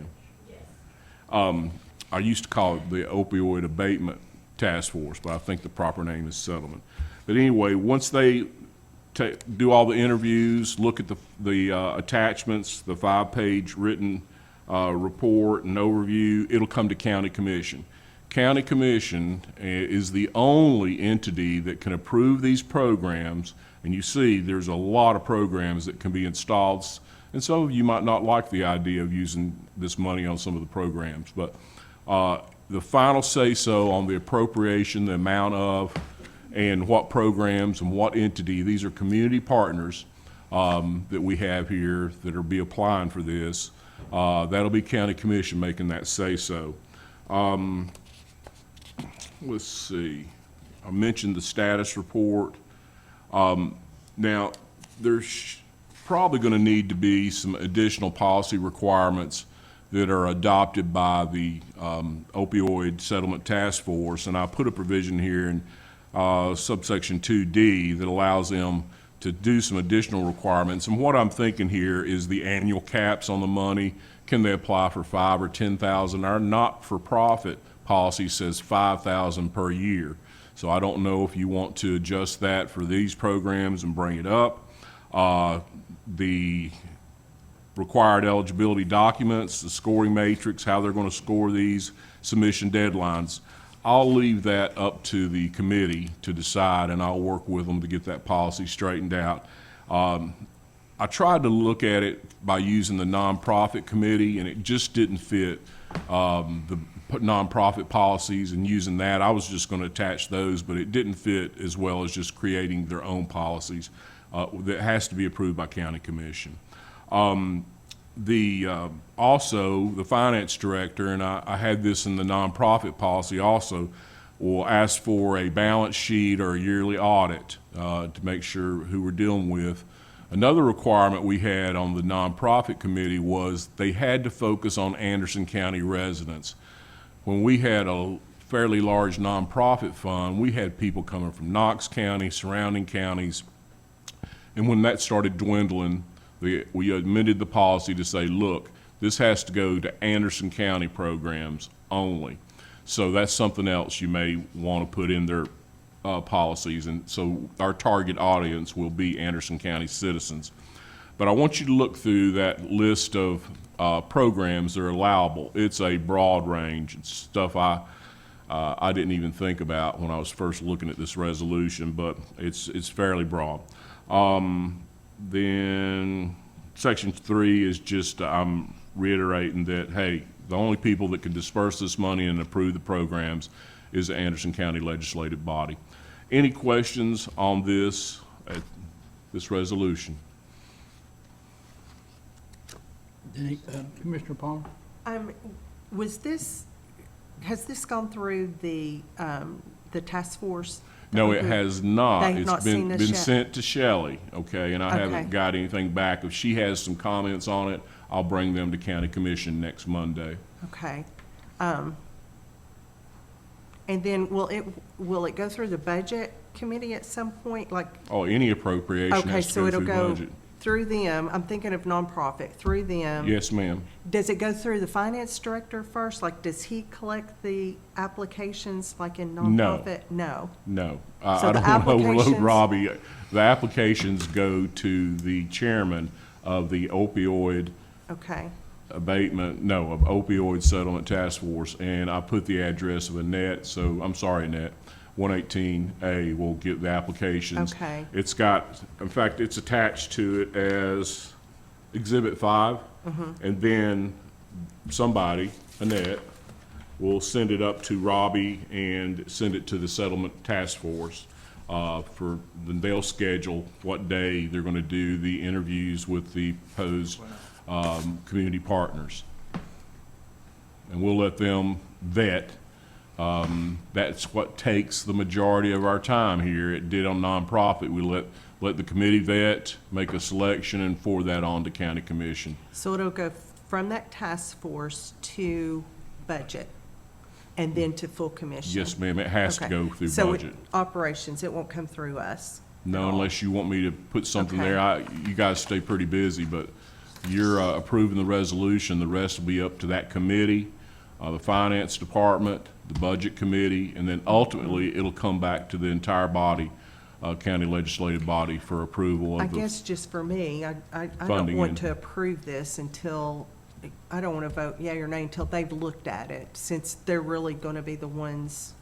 am. I used to call it the Opioid Abatement Task Force, but I think the proper name is settlement. But anyway, once they do all the interviews, look at the attachments, the 5-page written report and overview, it'll come to County Commission. County Commission is the only entity that can approve these programs, and you see there's a lot of programs that can be installed, and some of you might not like the idea of using this money on some of the programs, but the final say-so on the appropriation, the amount of, and what programs and what entity. These are community partners that we have here that will be applying for this. That'll be County Commission making that say-so. Let's see. I mentioned the status report. Now, there's probably going to need to be some additional policy requirements that are adopted by the Opioid Settlement Task Force, and I put a provision here in subsection 2D that allows them to do some additional requirements. And what I'm thinking here is the annual caps on the money. Can they apply for $5,000 or $10,000? Our not-for-profit policy says $5,000 per year. So I don't know if you want to adjust that for these programs and bring it up. The required eligibility documents, the scoring matrix, how they're going to score these, submission deadlines. I'll leave that up to the committee to decide, and I'll work with them to get that policy straightened out. I tried to look at it by using the nonprofit committee, and it just didn't fit the nonprofit policies, and using that, I was just going to attach those, but it didn't fit as well as just creating their own policies that has to be approved by County Commission. Also, the finance director, and I had this in the nonprofit policy also, will ask for a balance sheet or a yearly audit to make sure who we're dealing with. Another requirement we had on the nonprofit committee was they had to focus on Anderson County residents. When we had a fairly large nonprofit fund, we had people coming from Knox County, surrounding counties, and when that started dwindling, we amended the policy to say, look, this has to go to Anderson County programs only. So that's something else you may want to put in their policies, and so our target audience will be Anderson County citizens. But I want you to look through that list of programs that are allowable. It's a broad range. It's stuff I didn't even think about when I was first looking at this resolution, but it's fairly broad. Then section 3 is just, I'm reiterating that, hey, The only people that can disperse this money and approve the programs is the Anderson County Legislative Body. Any questions on this resolution? Commissioner Palmer? Has this gone through the task force? No, it has not. They have It's not been seen this been yet? sent to Shelley, okay, and I Okay. haven't got anything back. If she has some comments on it, I'll bring them to County Commission next Monday. Okay. And then will it go through the budget committee at some point, like? Oh, any appropriation Okay, has to so go it'll through go budget. through them, I'm thinking of nonprofit, through them. Yes, ma'am. Does it go through the finance director first? Like, does he collect the applications like in No. nonprofit? No. No. So I the don't want to overload applications- Robbie. The applications go to the chairman of the opioid Okay, of opioid settlement task force, and I put the address of Annette, so, I'm sorry, Annette, 118A will get the applications. Okay. It's got, in fact, it's attached to it as Exhibit 5, and then somebody, Annette, will send it up to Robbie and send it to the settlement task force. Then they'll schedule what day they're gonna do the interviews with the proposed community partners. And we'll let them vet. That's what takes the majority of our time here. It did on nonprofit. We let the committee vet, make a selection, and forward that on to county commission. so it'll go from that task force to budget and then to full commission? Yes, ma'am, it has to Okay. go through So budget. operations, it won't come through us? No, unless you want me to put something Okay. there. You guys stay pretty busy, but you're approving the resolution. The rest will be up to that committee, the finance department, the budget committee, and then ultimately, it'll come back to the entire body, county legislative body for approval I of the, guess just for me, I don't funding want and- to approve this until, I don't want to vote yea or nay until they've looked at it, since they're really going to be the ones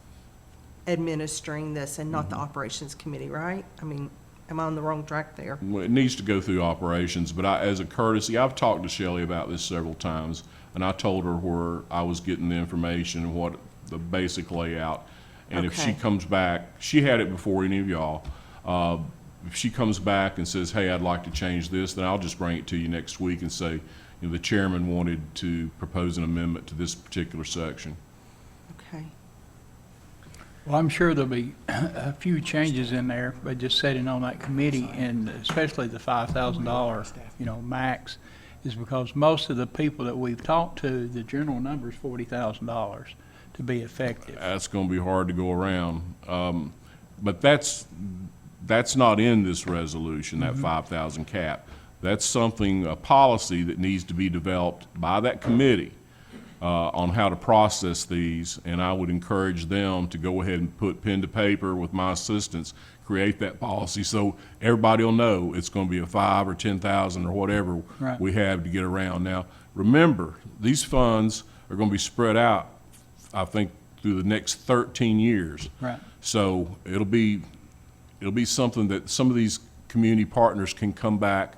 administering this and not the operations committee, right? I mean, am I on the wrong track there? Well, it needs to go through operations, but as a courtesy, I've talked to Shelley about this several times, and I told her where I was getting the information and what the basic layout. And if she Okay. comes back, she had it before any of y'all. If she comes back and says, hey, I'd like to change this, then I'll just bring it to you next week and say, the chairman wanted to propose an amendment to this particular section. Okay. Well, I'm sure there'll be a few changes in there, but just sitting on that committee, and especially the $5,000, max, is because most of the people that we've talked to, the general number is $40,000 to be effective. That's gonna be hard to go around. But that's not in this resolution, that 5,000 cap. That's something, a policy that needs to be developed by that committee on how to process these, and I would encourage them to go ahead and put pen to paper with my assistants, create that policy, so everybody will know it's gonna be a 5 or 10,000 or whatever Right. we have to get around. Now, remember, these funds are gonna be spread out, I think, through the next 13 years. Right. So it'll be something that some of these community partners can come back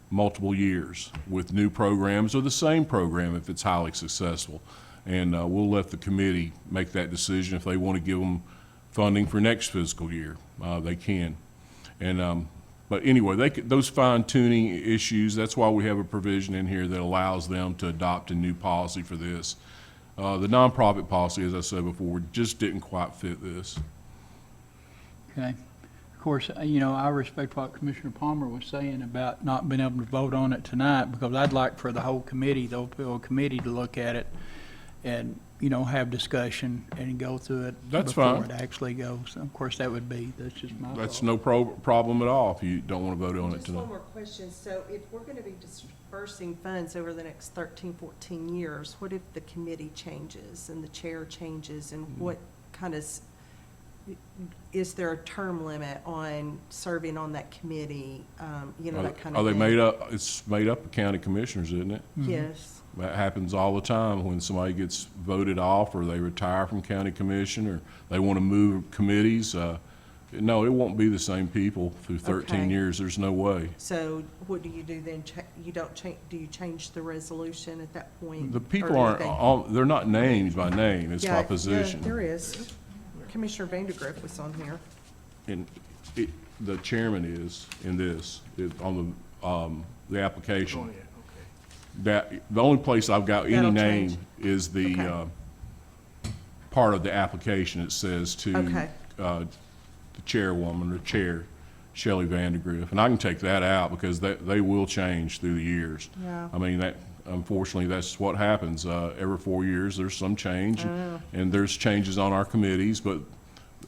multiple years with new programs or the same program if it's highly successful. And we'll let the committee make that decision. If they want to give them funding for next fiscal year, they can. And, but anyway, those fine tuning issues, that's why we have a provision in here that allows them to adopt a new policy for this. The nonprofit policy, as I said before, just didn't quite fit this. Okay. Of course, I respect what Commissioner Palmer was saying about not being able to vote on it tonight, because I'd like for the whole committee, the opioid committee, to look at it and, have discussion and go through it. That's before fine. it actually goes. Of course, that's just my That's thought. no problem at all if you don't want to vote on it Just tonight. one more question. So if we're going to be dispersing funds over the next 13, 14 years, what if the committee changes and the chair changes, and what kind of, is there a term limit on serving on that committee, that kind of Are they thing? made up, it's made up of county commissioners, isn't it? Yes. That happens all the time when somebody gets voted off or they retire from county commission or they want to move committees. No, it won't be the same people through 13 Okay. years. There's no way. So what do you do then? You don't change, do you change the resolution at that point? The Or people do aren't, they- they're not named by name, it's Yeah, by position. There is. Commissioner Vandergrift was on here. And the chairman is in this, on the application. That, the only place I've got any That'll name change. is the, Okay. part of the application. It says to, Okay. the chairwoman or chair, Shelley Vandergriff. And I can take that out because they will change through the years. Yeah. I mean, that, unfortunately, that's what happens. Every 4 years, there's some change. And there's changes on our committees, but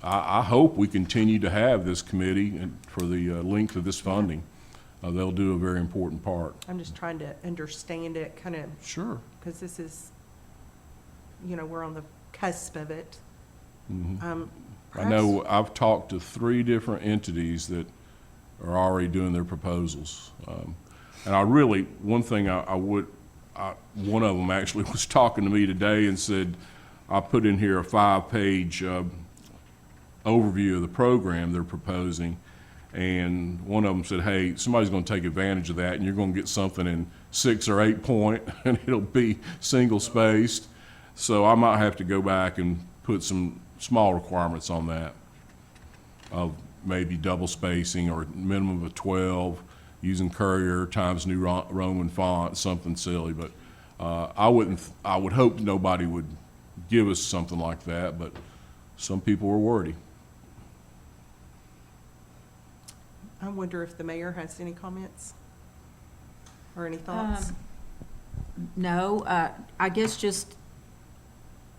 I hope we continue to have this committee and for the length of this funding. They'll do a very important part. I'm just trying to understand it, kind of, Sure. because this is, we're on the cusp of it. I Perhaps- know I've talked to 3 different entities that are already doing their proposals. And I really, one thing one of them actually was talking to me today and said, I put in here a 5-page overview of the program they're proposing. And one of them said, hey, somebody's going to take advantage of that and you're going to get something in 6 or 8 point and it'll be single spaced. So I might have to go back and put some small requirements on that of maybe double spacing or minimum of 12, using Courier times New Roman font, something silly. But I would hope nobody would give us something like that, but some people were wordy. I wonder if the mayor has any comments or any thoughts? No, I guess just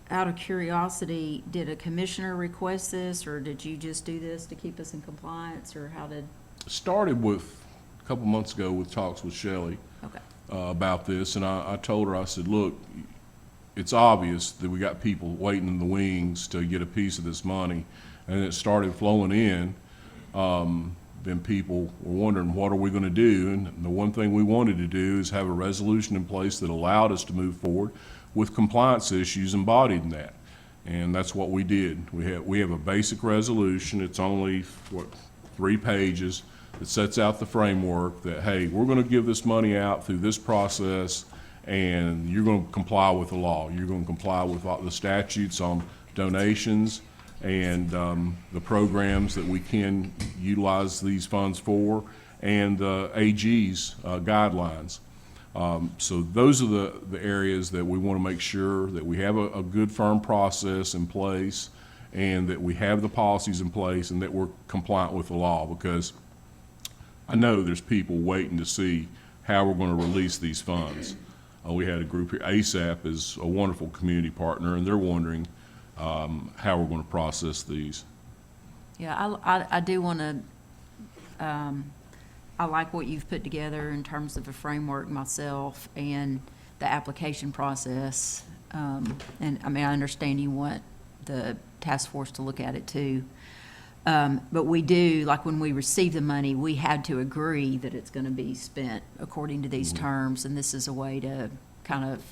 out of curiosity, did a commissioner request this, or did you just do this to keep us in compliance, or how did? Started with, a couple months ago with talks with Shelley Okay. about this, and I told her, I said, look, it's obvious that we got people waiting in the wings to get a piece of this money, and it started flowing in. Then people were wondering, what are we going to do? And the one thing we wanted to do is have a resolution in place that allowed us to move forward with compliance issues embodied in that. And that's what we did. We have a basic resolution. It's only, 3 pages that sets out the framework that, hey, we're going to give this money out through this process, and you're going to comply with the law. You're going to comply with all the statutes on donations and the programs that we can utilize these funds for, and the AG's guidelines. So those are the areas that we want to make sure that we have a good, firm process in place, and that we have the policies in place, and that we're compliant with the law, because I know there's people waiting to see how we're going to release these funds. We had a group here, ASAP is a wonderful community partner, and they're wondering how we're going to process these. Yeah, I do want to, I like what you've put together in terms of a framework myself and the application process. And I mean, I understand you want the task force to look at it too. But we do, like when we receive the money, we had to agree that it's going to be spent according to these terms. And this is a way to kind of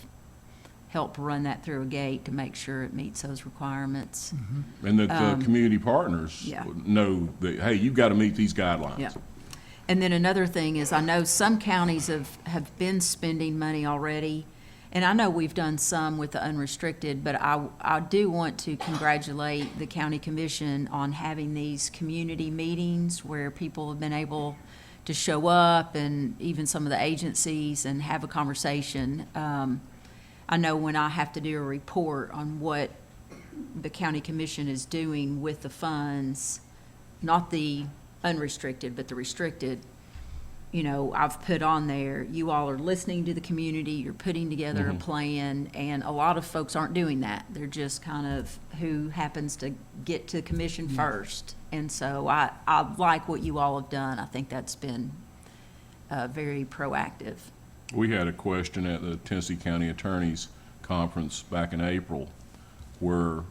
help run that through a gate to make sure it meets those requirements. And that the community partners yeah. know that, hey, you've got to meet these guidelines. Yeah. And then another thing is, I know some counties have been spending money already, and I know we've done some with the unrestricted, but I do want to congratulate the county commission on having these community meetings where people have been able to show up, and even some of the agencies, and have a conversation. I know when I have to do a report on what the county commission is doing with the funds, not the unrestricted, but the restricted, you know, I've put on there, you all are listening to the community, you're putting together a plan, and a lot of folks aren't doing that. They're just kind of who happens to get to the commission first. And so I like what you all have done. I think that's been very proactive. We had a question at the Tennessee County Attorney's Conference back in April where,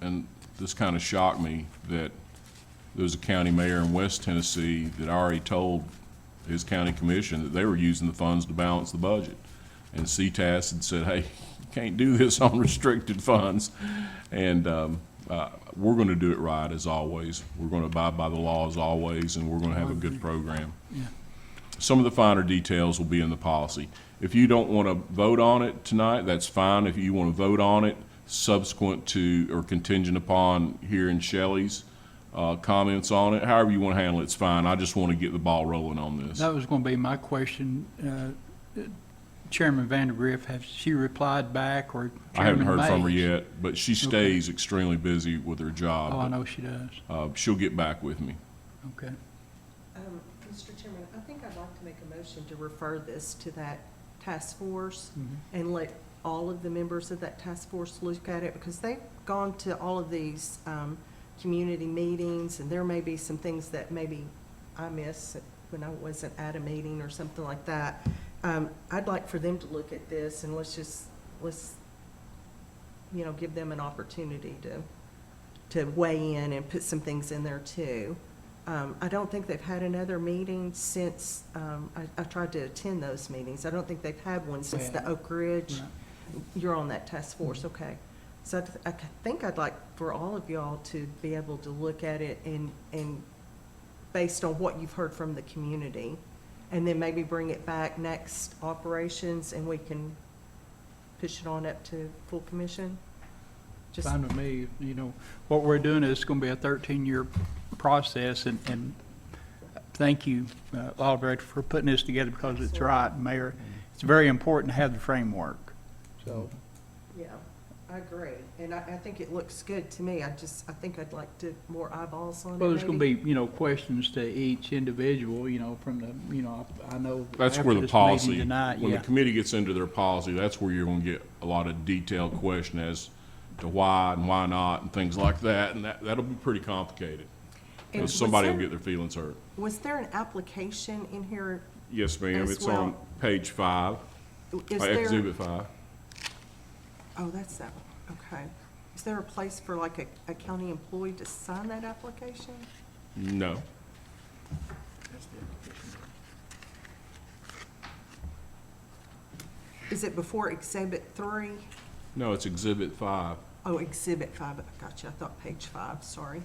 and this kind of shocked me, that there was a county mayor in West Tennessee that already told his county commission that they were using the funds to balance the budget. And CTAS had said, hey, you can't do this on restricted funds. And we're going to do it right as always. We're going to abide by the law as always, and we're going to have a good program. Yeah. Some of the finer details will be in the policy. If you don't want to vote on it tonight, that's fine. If you want to vote on it subsequent to or contingent upon hearing Shelley's comments on it, however you want to handle it, it's fine. I just want to get the ball rolling on this. That was going to be my question. Chairman Vandergriff, has she replied back, or I haven't Chairman heard from her Mays? yet, but she stays extremely busy with her job. Oh, I know she does. She'll get back with me. Okay. Mr. Chairman, I think I'd like to make a motion to refer this to that task force Mhm. and let all of the members of that task force look at it, because they've gone to all of these community meetings, and there may be some things that maybe I missed when I wasn't at a meeting or something like that. I'd like for them to look at this, and let's give them an opportunity to weigh in and put some things in there too. I don't think they've had another meeting since, I tried to attend those meetings. I don't think they've had one since the Oak Ridge. Right. You're on that task force, okay. So I think I'd like for all of y'all to be able to look at it and based on what you've heard from the community, and then maybe bring it back next operations, and we can push it on up to full commission. Just Fine with me. You know, what we're doing is going to be a 13-year process, and thank you, Law Director, for putting this together, because it's right, Mayor. It's very important to have the framework. So, Yeah, I agree, and I think it looks good to me. I think I'd like to, more eyeballs on it. well, there's going to maybe. be, questions to each individual, from the, I know. That's after where the this meeting policy, tonight, when the yeah. committee gets into their policy, that's where you're going to get a lot of detailed question as to why and why not and things like that, and that'll be pretty complicated. And Because was somebody will there- get their feelings hurt. Was there an application in here? Yes, ma'am, As it's on well. page 5, Is there? Exhibit 5. Oh, that's that one, okay. Is there a place for like a county employee to sign that application? No. Is it before Exhibit 3? No, it's Exhibit 5. Oh, Exhibit 5, gotcha, I thought page 5, sorry.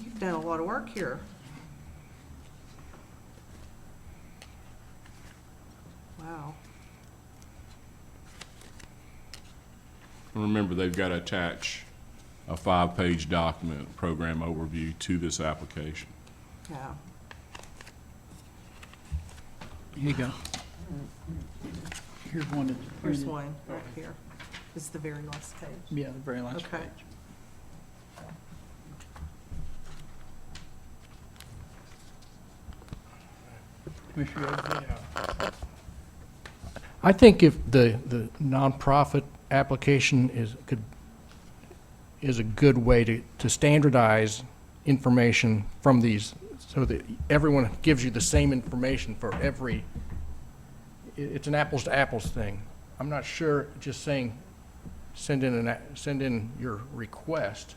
You've done a lot of work here. Wow. Remember, they've got to attach a 5-page document, program overview, to this application. Yeah. Here you go. Here's one that's Here's printed. one, right here. This is the very last page. Yeah, the very last Okay. page. Commissioner Rhodes? I think if the nonprofit application is a good way to standardize information from these, so that everyone gives you the same information for every, it's an apples to apples thing. I'm not sure just saying, send in your request.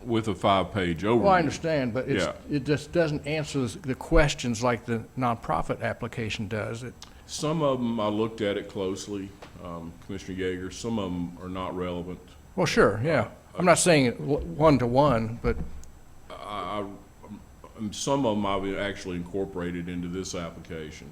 With a 5-page overview. Well, I understand, but Yeah. it just doesn't answer the questions like the nonprofit application does. Some of them, I looked at it closely, Commissioner Yeager. Some of them are not relevant. Well, sure, yeah. I'm not saying it one-to-one, but Some of them I've actually incorporated into this application.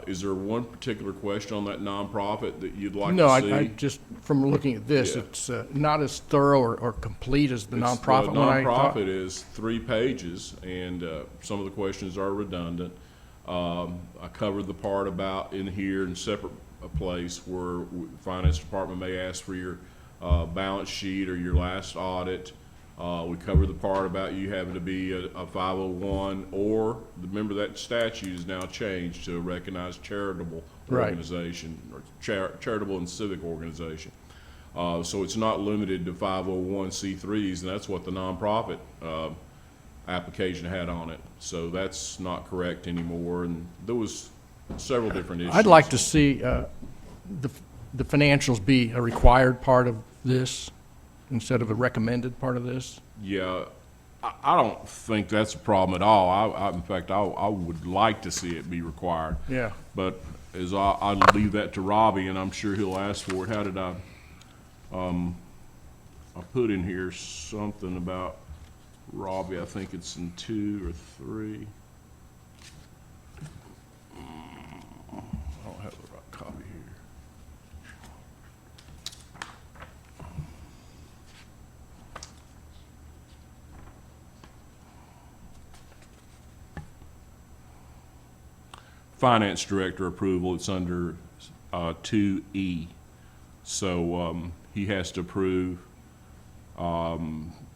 Is there one particular question on that nonprofit that you'd like no, to see? I just, from looking at this, Yeah. it's not as thorough or complete as the nonprofit The one I thought. nonprofit is 3 pages, and some of the questions are redundant. I covered the part about in here in separate place where the Finance Department may ask for your balance sheet or your last audit. We covered the part about you having to be a 501, or, remember that statute is now changed to a recognized charitable Right. organization, or charitable and civic organization. So it's not limited to 501c3s, and that's what the nonprofit application had on it. So that's not correct anymore, and there was several different issues. I'd like to see the financials be a required part of this instead of a recommended part of this. Yeah, I don't think that's a problem at all. In fact, I would like to see it be required. Yeah. But as I leave that to Robbie, and I'm sure he'll ask for it. How did I put in here something about Robbie. I think it's in 2 or 3. I don't have the right copy here. Finance Director approval, it's under 2E. So he has to approve.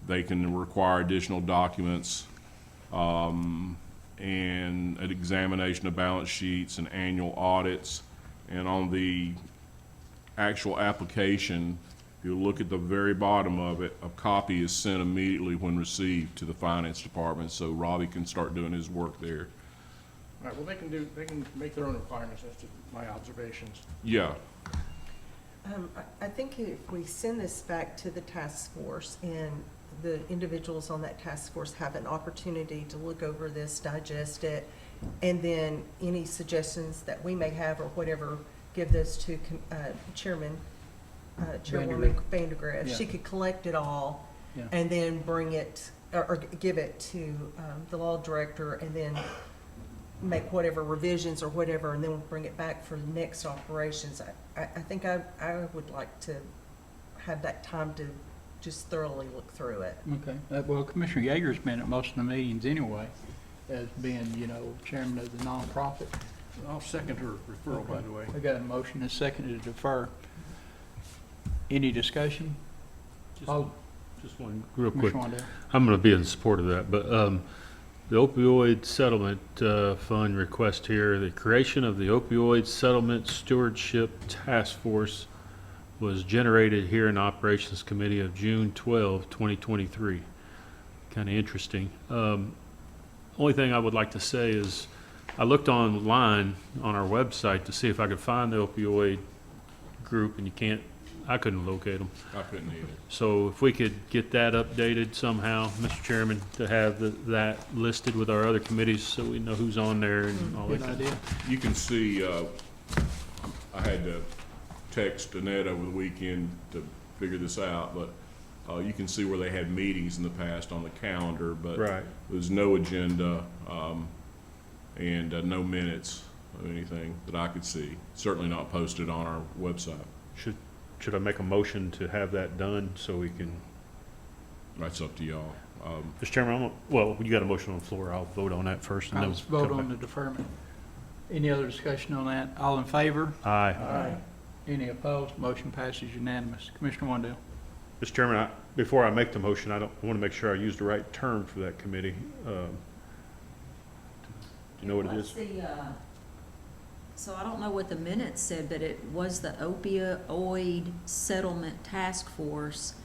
They can require additional documents and an examination of balance sheets and annual audits. And on the actual application, if you look at the very bottom of it, a copy is sent immediately when received to the Finance Department, so Robbie can start doing his work there. All right, well, they can make their own requirements. That's just my observations. Yeah. I think if we send this back to the task force and the individuals on that task force have an opportunity to look over this, digest it, and then any suggestions that we may have or whatever, give this to Chairwoman Vandergrift. Yeah. She could collect it all Yeah. and then bring it, or give it to the law director, and then make whatever revisions or whatever, and then we'll bring it back for the next operations. I think I would like to have that time to just thoroughly look through it. Okay, well, Commissioner Yeager's been at most of the meetings anyway, as being, chairman of the nonprofit. I'll second her referral, by the way. I got a motion and a second to defer. Any discussion? Just one real quick. Commissioner Wandell? I'm going to be in support of that, but the opioid settlement fund request here, the creation of the opioid settlement stewardship task force was generated here in Operations Committee of June 12, 2023. Kind of interesting. Only thing I would like to say is I looked online on our website to see if I could find the opioid group, and I couldn't locate them. I couldn't either. So if we could get that updated somehow, Mr. Chairman, to have that listed with our other committees so we know who's on there and all that. Good kind of idea. You can see, I had to text Annette over the weekend to figure this out, but you can see where they had meetings in the past on the calendar, but Right. there's no agenda and no minutes of anything that I could see. Certainly not posted on our website. Should I make a motion to have that done so we can, That's up to y'all. Mr. Chairman, well, you got a motion on the floor. I'll vote on that first and then. Let's vote come on the back. deferment. Any other discussion on that? All in favor? Aye. Any opposed? Motion passes unanimous. Commissioner Wandell? Mr. Chairman, before I make the motion, I want to make sure I use the right term for that committee. Do you know what it is? So I don't know what the minutes said, but it was the opioid settlement task force.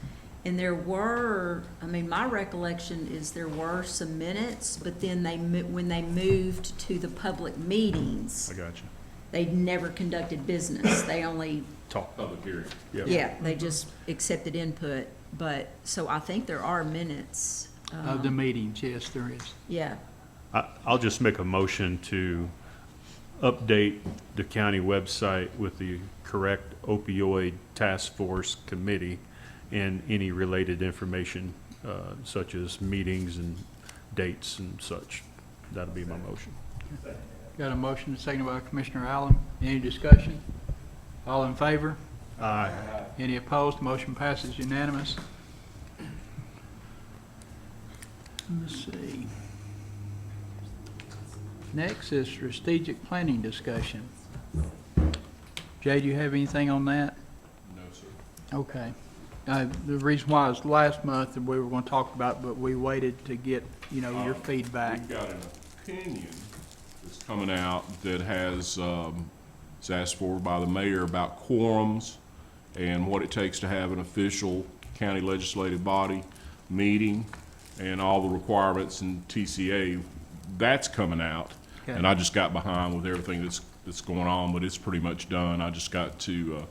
And there were, my recollection is there were some minutes, but then when they moved to the public meetings, I got you. they never conducted business. They only, Talk. Public hearing. Yep. yeah, they just accepted input. But, so I think there are minutes. Of the meetings, yes, there is. Yeah. I'll just make a motion to update the county website with the correct opioid task force committee and any related information, such as meetings and dates and such. That'll be my motion. Got a motion seconded by Commissioner Allen. Any discussion? All in favor? Aye. Any opposed? Motion passes unanimous. Let's see. Next is strategic planning discussion. Jay, do you have anything on that? No, sir. Okay. The reason why is last month that we were going to talk about, but we waited to get, your feedback. We've got an opinion that's coming out that has, it's asked for by the mayor about quorums and what it takes to have an official county legislative body meeting and all the requirements in TCA. That's coming out. Okay. And I just got behind with everything that's going on, but it's pretty much done. I just got to,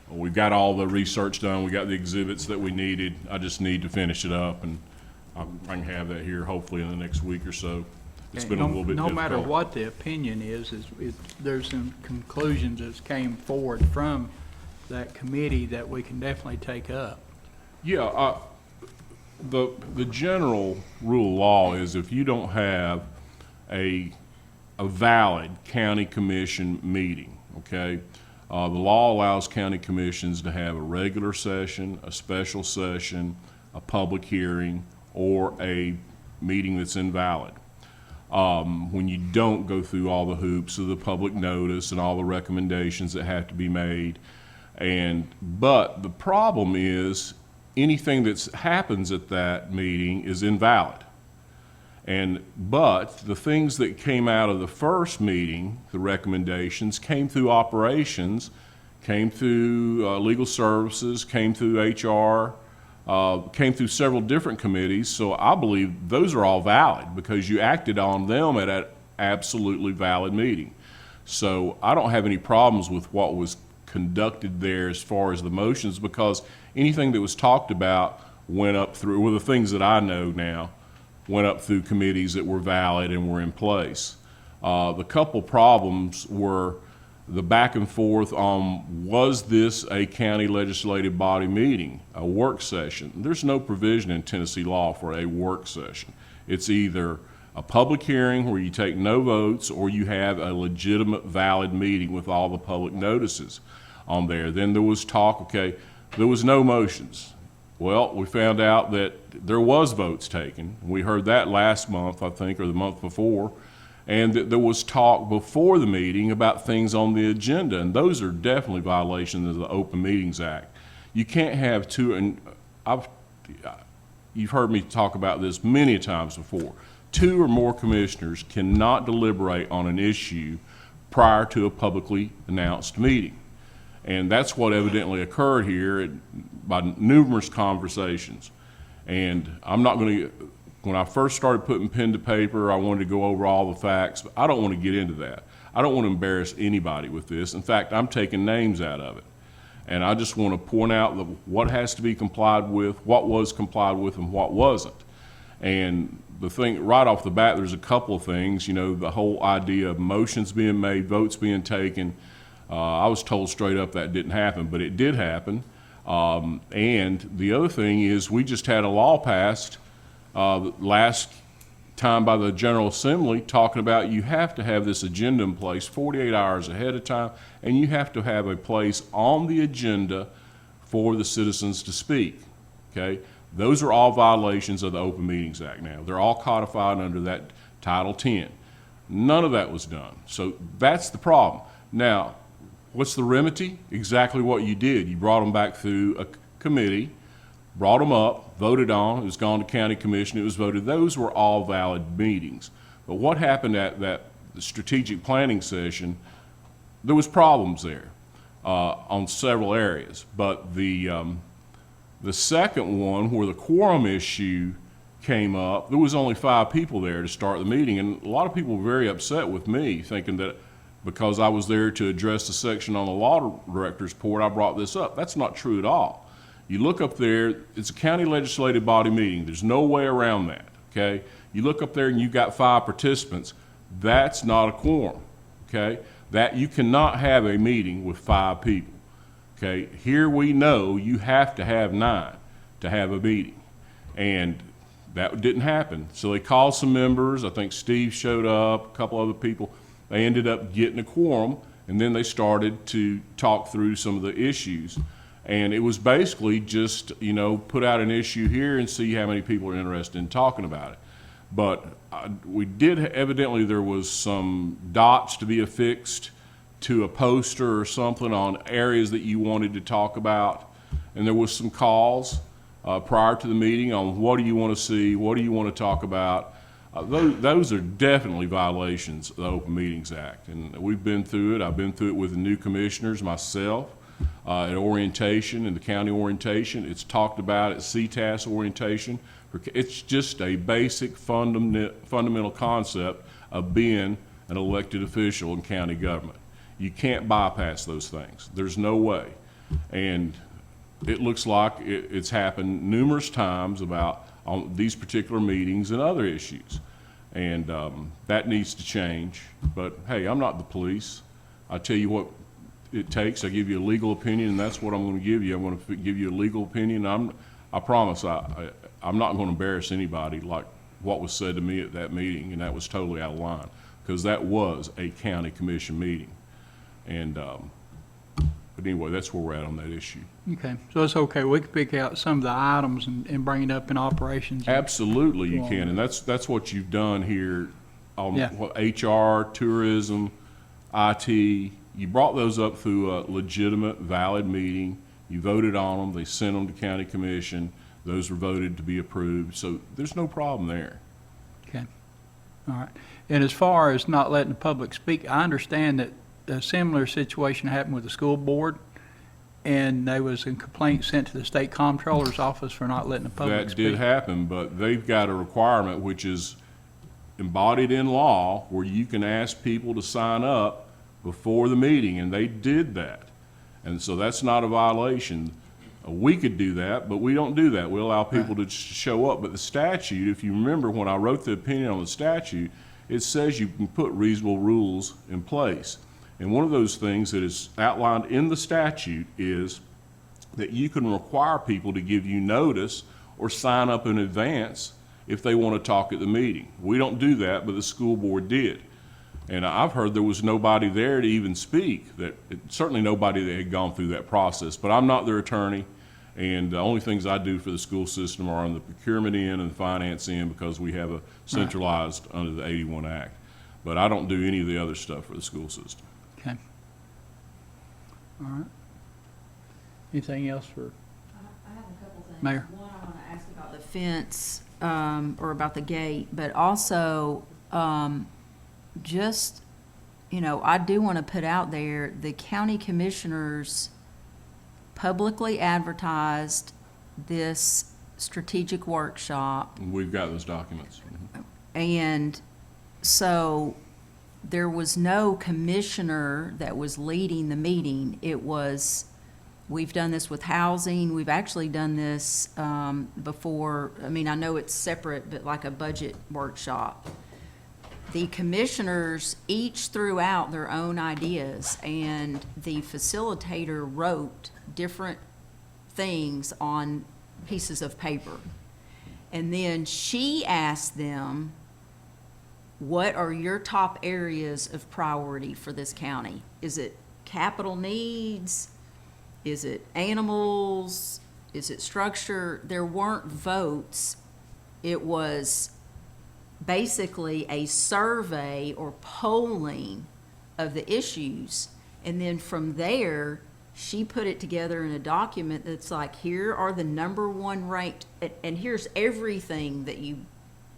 we've got all the research done. We got the exhibits that we needed. I just need to finish it up and I can have that here hopefully in the next week or so. It's been a No- little bit No difficult. matter what the opinion is there's some conclusions that came forward from that committee that we can definitely take up. Yeah, the general rule of law is if you don't have a valid county commission meeting, okay? The law allows county commissions to have a regular session, a special session, a public hearing, or a meeting that's invalid. When you don't go through all the hoops of the public notice and all the recommendations that have to be made. But the problem is anything that happens at that meeting is invalid. But the things that came out of the first meeting, the recommendations, came through operations, came through legal services, came through HR, came through several different committees. So I believe those are all valid because you acted on them at an absolutely valid meeting. So I don't have any problems with what was conducted there as far as the motions, because anything that was talked about went up through, well, the things that I know now, went up through committees that were valid and were in place. The couple problems were the back and forth on, was this a county legislative body meeting, a work session? There's no provision in Tennessee law for a work session. It's either a public hearing where you take no votes, or you have a legitimate, valid meeting with all the public notices on there. Then there was talk, okay, there was no motions. Well, we found out that there was votes taken. We heard that last month, I think, or the month before, and that there was talk before the meeting about things on the agenda, and those are definitely violations of the Open Meetings Act. You can't have two, and you've heard me talk about this many times before, two or more commissioners cannot deliberate on an issue prior to a publicly announced meeting. And that's what evidently occurred here by numerous conversations. And I'm not going to, when I first started putting pen to paper, I wanted to go over all the facts, but I don't want to get into that. I don't want to embarrass anybody with this. In fact, I'm taking names out of it. And I just want to point out what has to be complied with, what was complied with, and what wasn't. And the thing, right off the bat, there's a couple of things, you know, the whole idea of motions being made, votes being taken. I was told straight up that didn't happen, but it did happen. And the other thing is we just had a law passed last time by the General Assembly talking about you have to have this agenda in place 48 hours ahead of time, and you have to have a place on the agenda for the citizens to speak, okay? Those are all violations of the Open Meetings Act now. They're all codified under that Title 10. None of that was done. So that's the problem. Now, what's the remedy? Exactly what you did. You brought them back through a committee, brought them up, voted on, it was gone to county commission, it was voted. Those were all valid meetings. But what happened at that strategic planning session, there was problems there on several areas. But the second one, where the quorum issue came up, there was only 5 people there to start the meeting. And a lot of people were very upset with me, thinking that because I was there to address the section on the law director's report, I brought this up. That's not true at all. You look up there, it's a county legislative body meeting. There's no way around that, okay? You look up there and you've got 5 participants. That's not a quorum, okay? That you cannot have a meeting with 5 people, okay? Here we know you have to have 9 to have a meeting, and that didn't happen. So they called some members. I think Steve showed up, a couple other people. They ended up getting a quorum, and then they started to talk through some of the issues. And it was basically just, you know, put out an issue here and see how many people are interested in talking about it. But we did, evidently there was some dots to be affixed to a poster or something on areas that you wanted to talk about. And there was some calls prior to the meeting on what do you want to see, what do you want to talk about. Those are definitely violations of the Open Meetings Act. And we've been through it. I've been through it with the new commissioners myself. At orientation, in the county orientation, it's talked about at CTAS orientation. It's just a basic fundamental concept of being an elected official in county government. You can't bypass those things. There's no way. And it looks like it's happened numerous times about on these particular meetings and other issues. And that needs to change. But hey, I'm not the police. I tell you what it takes. I give you a legal opinion, and that's what I'm going to give you. I'm going to give you a legal opinion. I promise I'm not going to embarrass anybody like what was said to me at that meeting, and that was totally out of line, because that was a county commission meeting. And but anyway, that's where we're at on that issue. Okay, so it's okay, we can pick out some of the items and bring it up in operations. Absolutely, you Go on. can, and that's what you've done here on Yeah. what, HR, tourism, IT. You brought those up through a legitimate, valid meeting. You voted on them. They sent them to county commission. Those were voted to be approved. So there's no problem there. Okay, all right. And as far as not letting the public speak, I understand that a similar situation happened with the school board, and there was a complaint sent to the state comptroller's office for not letting the public That speak. did happen, but they've got a requirement which is embodied in law where you can ask people to sign up before the meeting, and they did that. And so that's not a violation. We could do that, but we don't do that. We allow people to show up. But the statute, if you remember when I wrote the opinion on the statute, it says you can put reasonable rules in place. And one of those things that is outlined in the statute is that you can require people to give you notice or sign up in advance if they want to talk at the meeting. We don't do that, but the school board did. And I've heard there was nobody there to even speak, certainly nobody that had gone through that process. But I'm not their attorney, and the only things I do for the school system are on the procurement end and the finance end, because we have a centralized under the 81 Act. But I don't do any of the other stuff for the school system. Okay. All right. Anything else for, I have a couple things. Mayor? One, I want to ask about the fence, or about the gate, but also, just, I do want to put out there, the county commissioners publicly advertised this strategic workshop. We've got those documents. And so there was no commissioner that was leading the meeting. It was, we've done this with housing. We've actually done this before. I mean, I know it's separate, but like a budget workshop. The commissioners each threw out their own ideas, and the facilitator wrote different things on pieces of paper. And then she asked them, what are your top areas of priority for this county? Is it capital needs? Is it animals? Is it structure? There weren't votes. It was basically a survey or polling of the issues. And then from there, she put it together in a document that's like, here are the #1 ranked, and here's everything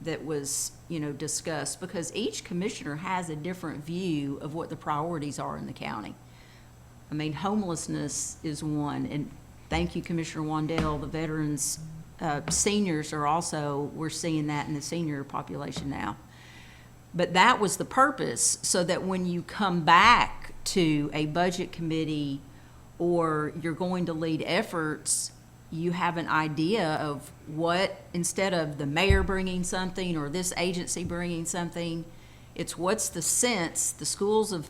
that was, discussed, because each commissioner has a different view of what the priorities are in the county. I mean, homelessness is one, and thank you, Commissioner Wandell, the veterans, seniors are also, we're seeing that in the senior population now. But that was the purpose, so that when you come back to a budget committee or you're going to lead efforts, you have an idea of what, instead of the mayor bringing something or this agency bringing something, it's what's the sense. The schools have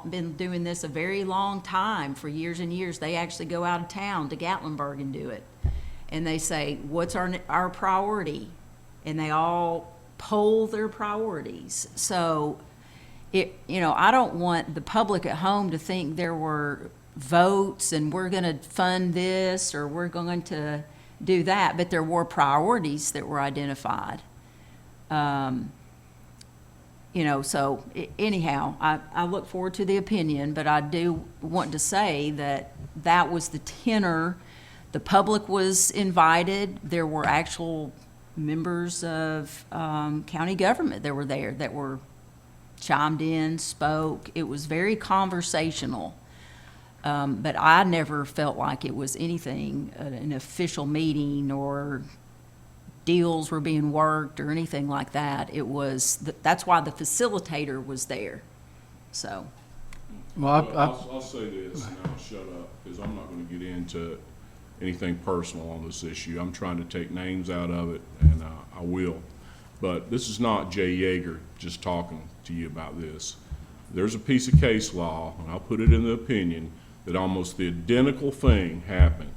been doing this a very long time, for years and years. They actually go out of town to Gatlinburg and do it. And they say, what's our priority? And they all poll their priorities. So, I don't want the public at home to think there were votes and we're going to fund this or we're going to do that, but there were priorities that were identified. So anyhow, I look forward to the opinion, but I do want to say that was the tenor. The public was invited. There were actual members of county government that were there that were chimed in, spoke. It was very conversational. But I never felt like it was anything, an official meeting or deals were being worked or anything like that. It was, that's why the facilitator was there, so. well, I'll say this and I'll shut up, because I'm not going to get into anything personal on this issue. I'm trying to take names out of it, and I will. But this is not Jay Yeager just talking to you about this. There's a piece of case law, and I'll put it in the opinion, that almost the identical thing happened.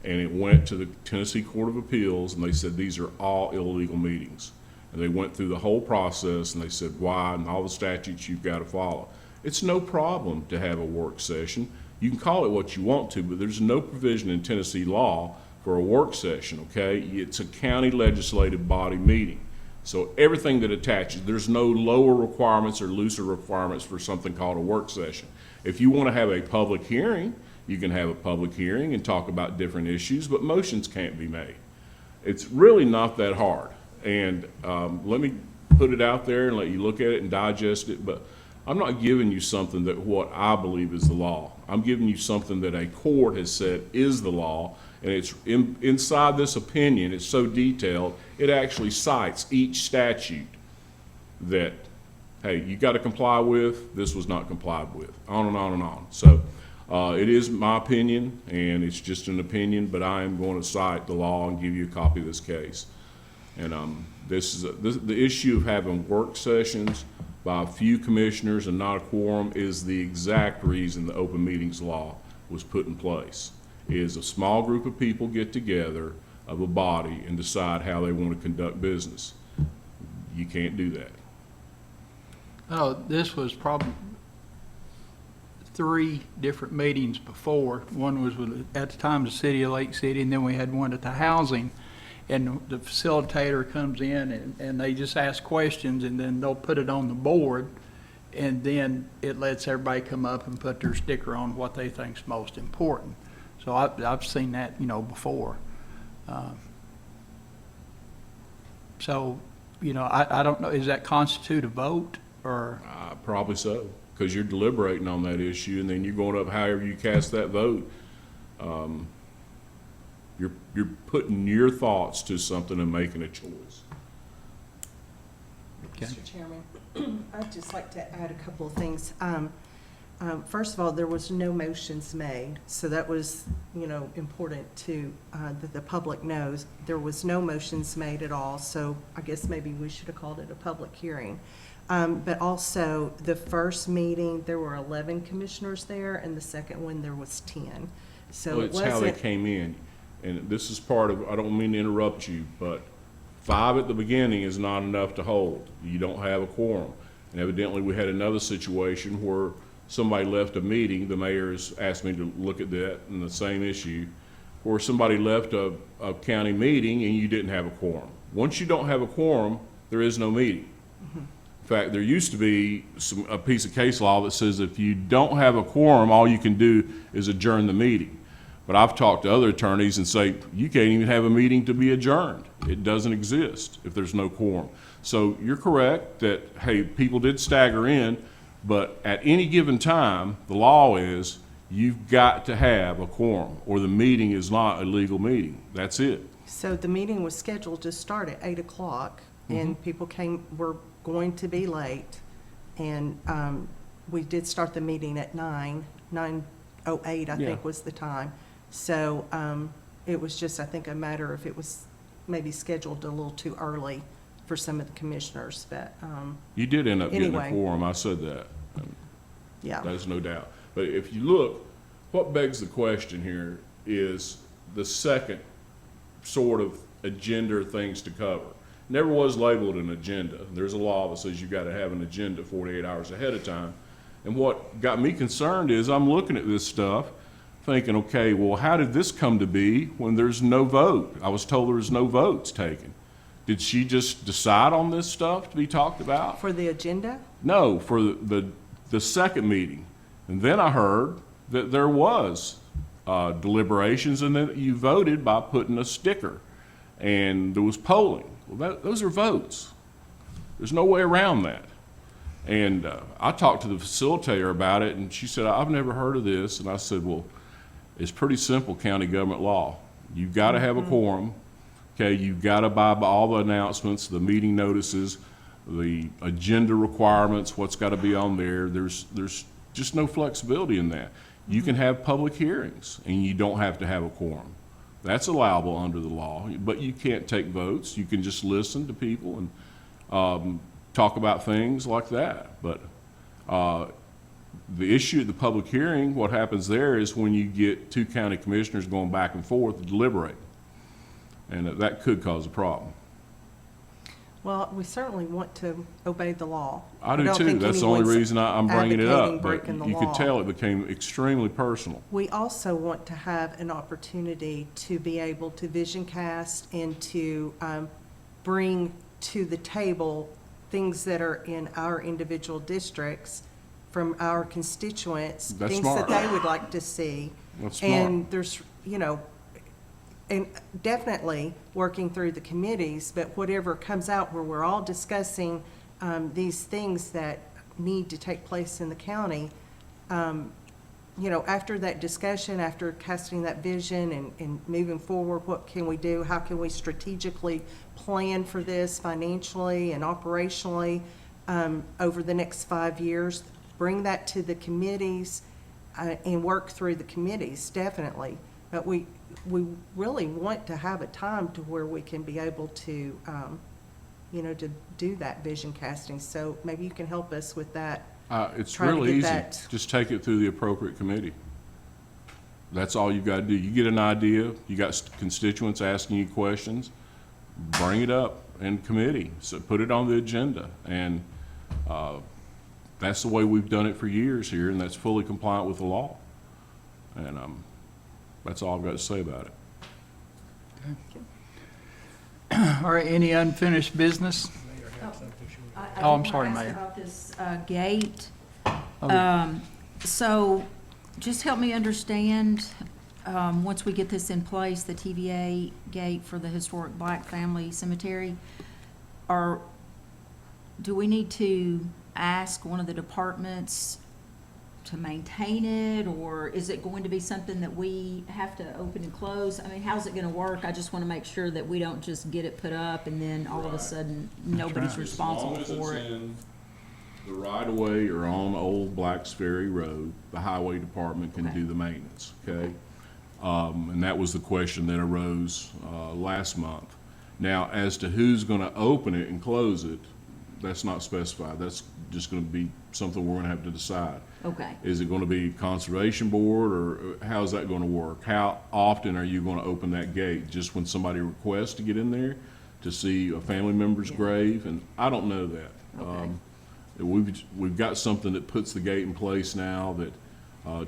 And it went to the Tennessee Court of Appeals, and they said these are all illegal meetings. And they went through the whole process, and they said why, and all the statutes you've got to follow. It's no problem to have a work session. You can call it what you want to, but there's no provision in Tennessee law for a work session, okay? It's a county legislative body meeting. So everything that attaches, there's no lower requirements or looser requirements for something called a work session. If you want to have a public hearing, you can have a public hearing and talk about different issues, but motions can't be made. It's really not that hard. And let me put it out there and let you look at it and digest it, but I'm not giving you something that what I believe is the law. I'm giving you something that a court has said is the law, and it's inside this opinion, it's so detailed, it actually cites each statute that, hey, you got to comply with, this was not complied with, on and on and on. So it is my opinion, and it's just an opinion, but I am going to cite the law and give you a copy of this case. And this is the issue of having work sessions by a few commissioners and not a quorum is the exact reason the open meetings law was put in place. Is a small group of people get together of a body and decide how they want to conduct business. You can't do that. Oh, this was probably 3 different meetings before. One was with, at the time, the city of Lake City, and then we had one at the housing. And the facilitator comes in and they just ask questions, and then they'll put it on the board, and then it lets everybody come up and put their sticker on what they think's most important. So I've seen that, before. So, I don't know, does that constitute a vote, or? Probably so, because you're deliberating on that issue, and then you're going up however you cast that vote. You're putting your thoughts to something and making a choice. Okay. Mr. Chairman, I'd just like to add a couple of things. First of all, there was no motions made, so that was, important to, that the public knows. There was no motions made at all, so I guess maybe we should have called it a public hearing. But also, the first meeting, there were 11 commissioners there, and the second one, there was 10. So Well, it it's how they wasn't, came in. And this is part of, I don't mean to interrupt you, but 5 at the beginning is not enough to hold. You don't have a quorum. And evidently, we had another situation where somebody left a meeting, the mayor's asked me to look at that, and the same issue, where somebody left a county meeting and you didn't have a quorum. Once you don't have a quorum, there is no meeting. In fact, there used to be a piece of case law that says if you don't have a quorum, all you can do is adjourn the meeting. But I've talked to other attorneys and say, you can't even have a meeting to be adjourned. It doesn't exist if there's no quorum. So you're correct that, hey, people did stagger in, but at any given time, the law is you've got to have a quorum or the meeting is not a legal meeting. That's it. so the meeting was scheduled to start at 8 o'clock, and people were going to be late, and we did start the meeting at 9:08, I think was the time. So it was just, I think, a matter of it was maybe scheduled a little too early for some of the commissioners, but, You did end up getting a Anyway. quorum, I said that. yeah. There's no doubt. But if you look, what begs the question here is the second sort of agenda or things to cover. Never was labeled an agenda. There's a law that says you got to have an agenda 48 hours ahead of time. And what got me concerned is I'm looking at this stuff thinking, okay, well, how did this come to be when there's no vote? I was told there was no votes taken. Did she just decide on this stuff to be talked about? For the agenda? No, for the second meeting. And then I heard that there was deliberations and that you voted by putting a sticker. And there was polling. Well, those are votes. There's no way around that. And I talked to the facilitator about it, and she said, I've never heard of this. And I said, well, it's pretty simple county government law. You've got to have a quorum. Okay, you've got to abide by all the announcements, the meeting notices, the agenda requirements, what's got to be on there. There's just no flexibility in that. You can have public hearings, and you don't have to have a quorum. That's allowable under the law, but you can't take votes. You can just listen to people and talk about things like that. But the issue at the public hearing, what happens there is when you get two county commissioners going back and forth to deliberate, and that could cause a problem. Well, we certainly want to obey the law. I do don't too. think That's the only anyone's reason I'm bringing it up. advocating But breaking the you could law. tell it became extremely personal. We also want to have an opportunity to be able to vision cast and to bring to the table things that are in our individual districts from our constituents, That's things smart. that they would like to see. That's smart. And there's, and definitely working through the committees, but whatever comes out where we're all discussing these things that need to take place in the county, after that discussion, after casting that vision and moving forward, what can we do? How can we strategically plan for this financially and operationally over the next 5 years? Bring that to the committees and work through the committees, definitely. But we really want to have a time to where we can be able to, to do that vision casting. So maybe you can help us with that. It's Trying to real get easy. that- Just take it through the appropriate committee. That's all you've got to do. You get an idea, you got constituents asking you questions, bring it up in committee. So put it on the agenda. And that's the way we've done it for years here, and that's fully compliant with the law. And that's all I've got to say about it. All right, any unfinished business? Oh, I'm sorry, Mayor. About this gate. Oh. So just help me understand, once we get this in place, the TVA gate for the historic Black Family Cemetery, do we need to ask one of the departments to maintain it, or is it going to be something that we have to open and close? I mean, how's it gonna work? I just wanna make sure that we don't just get it put up and then all of a sudden, nobody's responsible for it. As long as it's in the right-of-way or on Old Blacks Ferry Road, the highway department can Okay. do the maintenance, okay? And that was the question that arose last month. Now, as to who's gonna open it and close it, that's not specified. That's just gonna be something we're gonna have to decide. Okay, Is it gonna be conservation board, or how's that gonna work? How often are you gonna open that gate? Just when somebody requests to get in there to see a family member's grave? And I don't know that. Okay. We've got something that puts the gate in place now that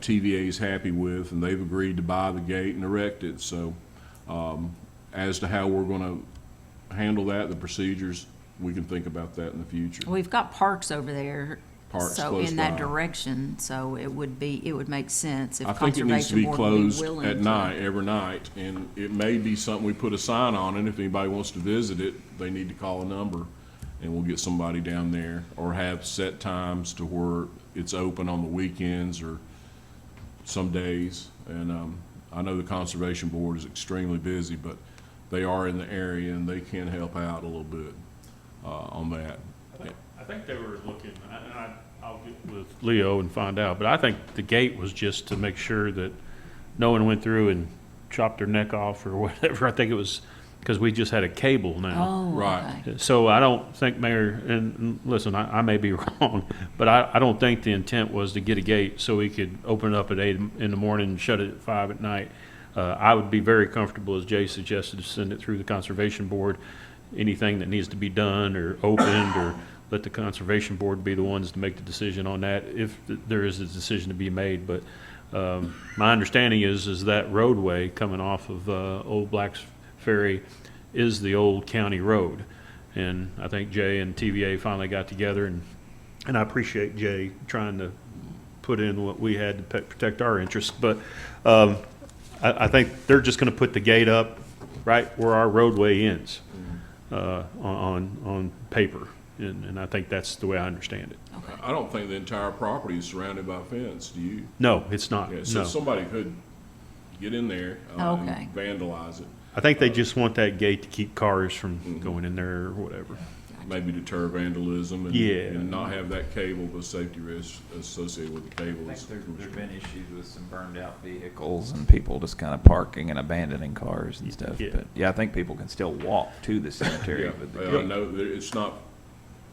TVA is happy with, and they've agreed to buy the gate and erect it. So as to how we're gonna handle that, the procedures, we can think about that in the future. we've got parks over there. Parks So close in that by. direction, so it would make sense if I think it needs to Conservation be Board would be closed willing at to. night, every night, and it may be something we put a sign on it. If anybody wants to visit it, they need to call a number, and we'll get somebody down there, or have set times to where it's open on the weekends or some days. And I know the Conservation Board is extremely busy, but they are in the area, and they can help out a little bit on that. I think they were looking, and I'll get with Leo and find out, but I think the gate was just to make sure that no one went through and chopped their neck off or whatever. I think it was because we just had a cable now. Oh, Right. okay. So I don't think, Mayor, and listen, I may be wrong, but I don't think the intent was to get a gate so we could open it up at 8 in the morning and shut it at 5 at night. I would be very comfortable, as Jay suggested, to send it through the Conservation Board. Anything that needs to be done or opened, or let the Conservation Board be the ones to make the decision on that if there is a decision to be made. But my understanding is that roadway coming off of Old Blacks Ferry is the old county road. And I think Jay and TVA finally got together, and I appreciate Jay trying to put in what we had to protect our interests. But I think they're just going to put the gate up right where our roadway ends on paper. And I think that's the way I understand it. I don't think the entire property is surrounded by a fence, do you? No, it's not. Yeah, so No. somebody could get in there Okay. and vandalize it. I think they just want that gate to keep cars from going in there or whatever. maybe deter vandalism and, Yeah. and not have that cable, the safety risk associated with the I cable. think is- there's been issues with some burned out vehicles and people just kind of parking and abandoning cars and stuff. Yeah. But yeah, I think people can still walk to the cemetery Yeah, with the I gate. know that it's not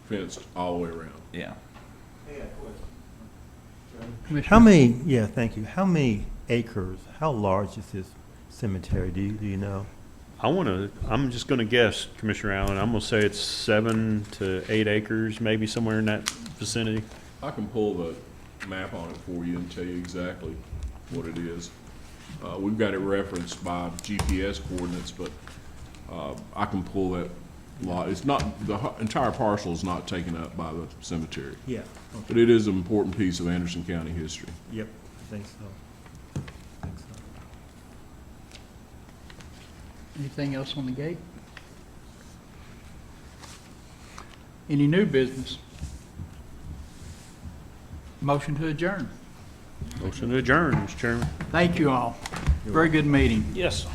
fenced all the way around. Yeah. How many, yeah, thank you. How many acres, how large is this cemetery? Do you know? I'm just gonna guess, Commissioner Allen, I'm gonna say it's 7 to 8 acres, maybe somewhere in that vicinity. I can pull the map on it for you and tell you exactly what it is. We've got it referenced by GPS coordinates, but I can pull that lot. It's not, the entire parcel is not taken up by the cemetery, Yeah. but it is an important piece of Anderson County history. Yep, I think so. Anything else on the gate? Any new business? Motion to adjourn. Motion to adjourn, Mr. Chairman. Thank you all. Very good meeting. Yes.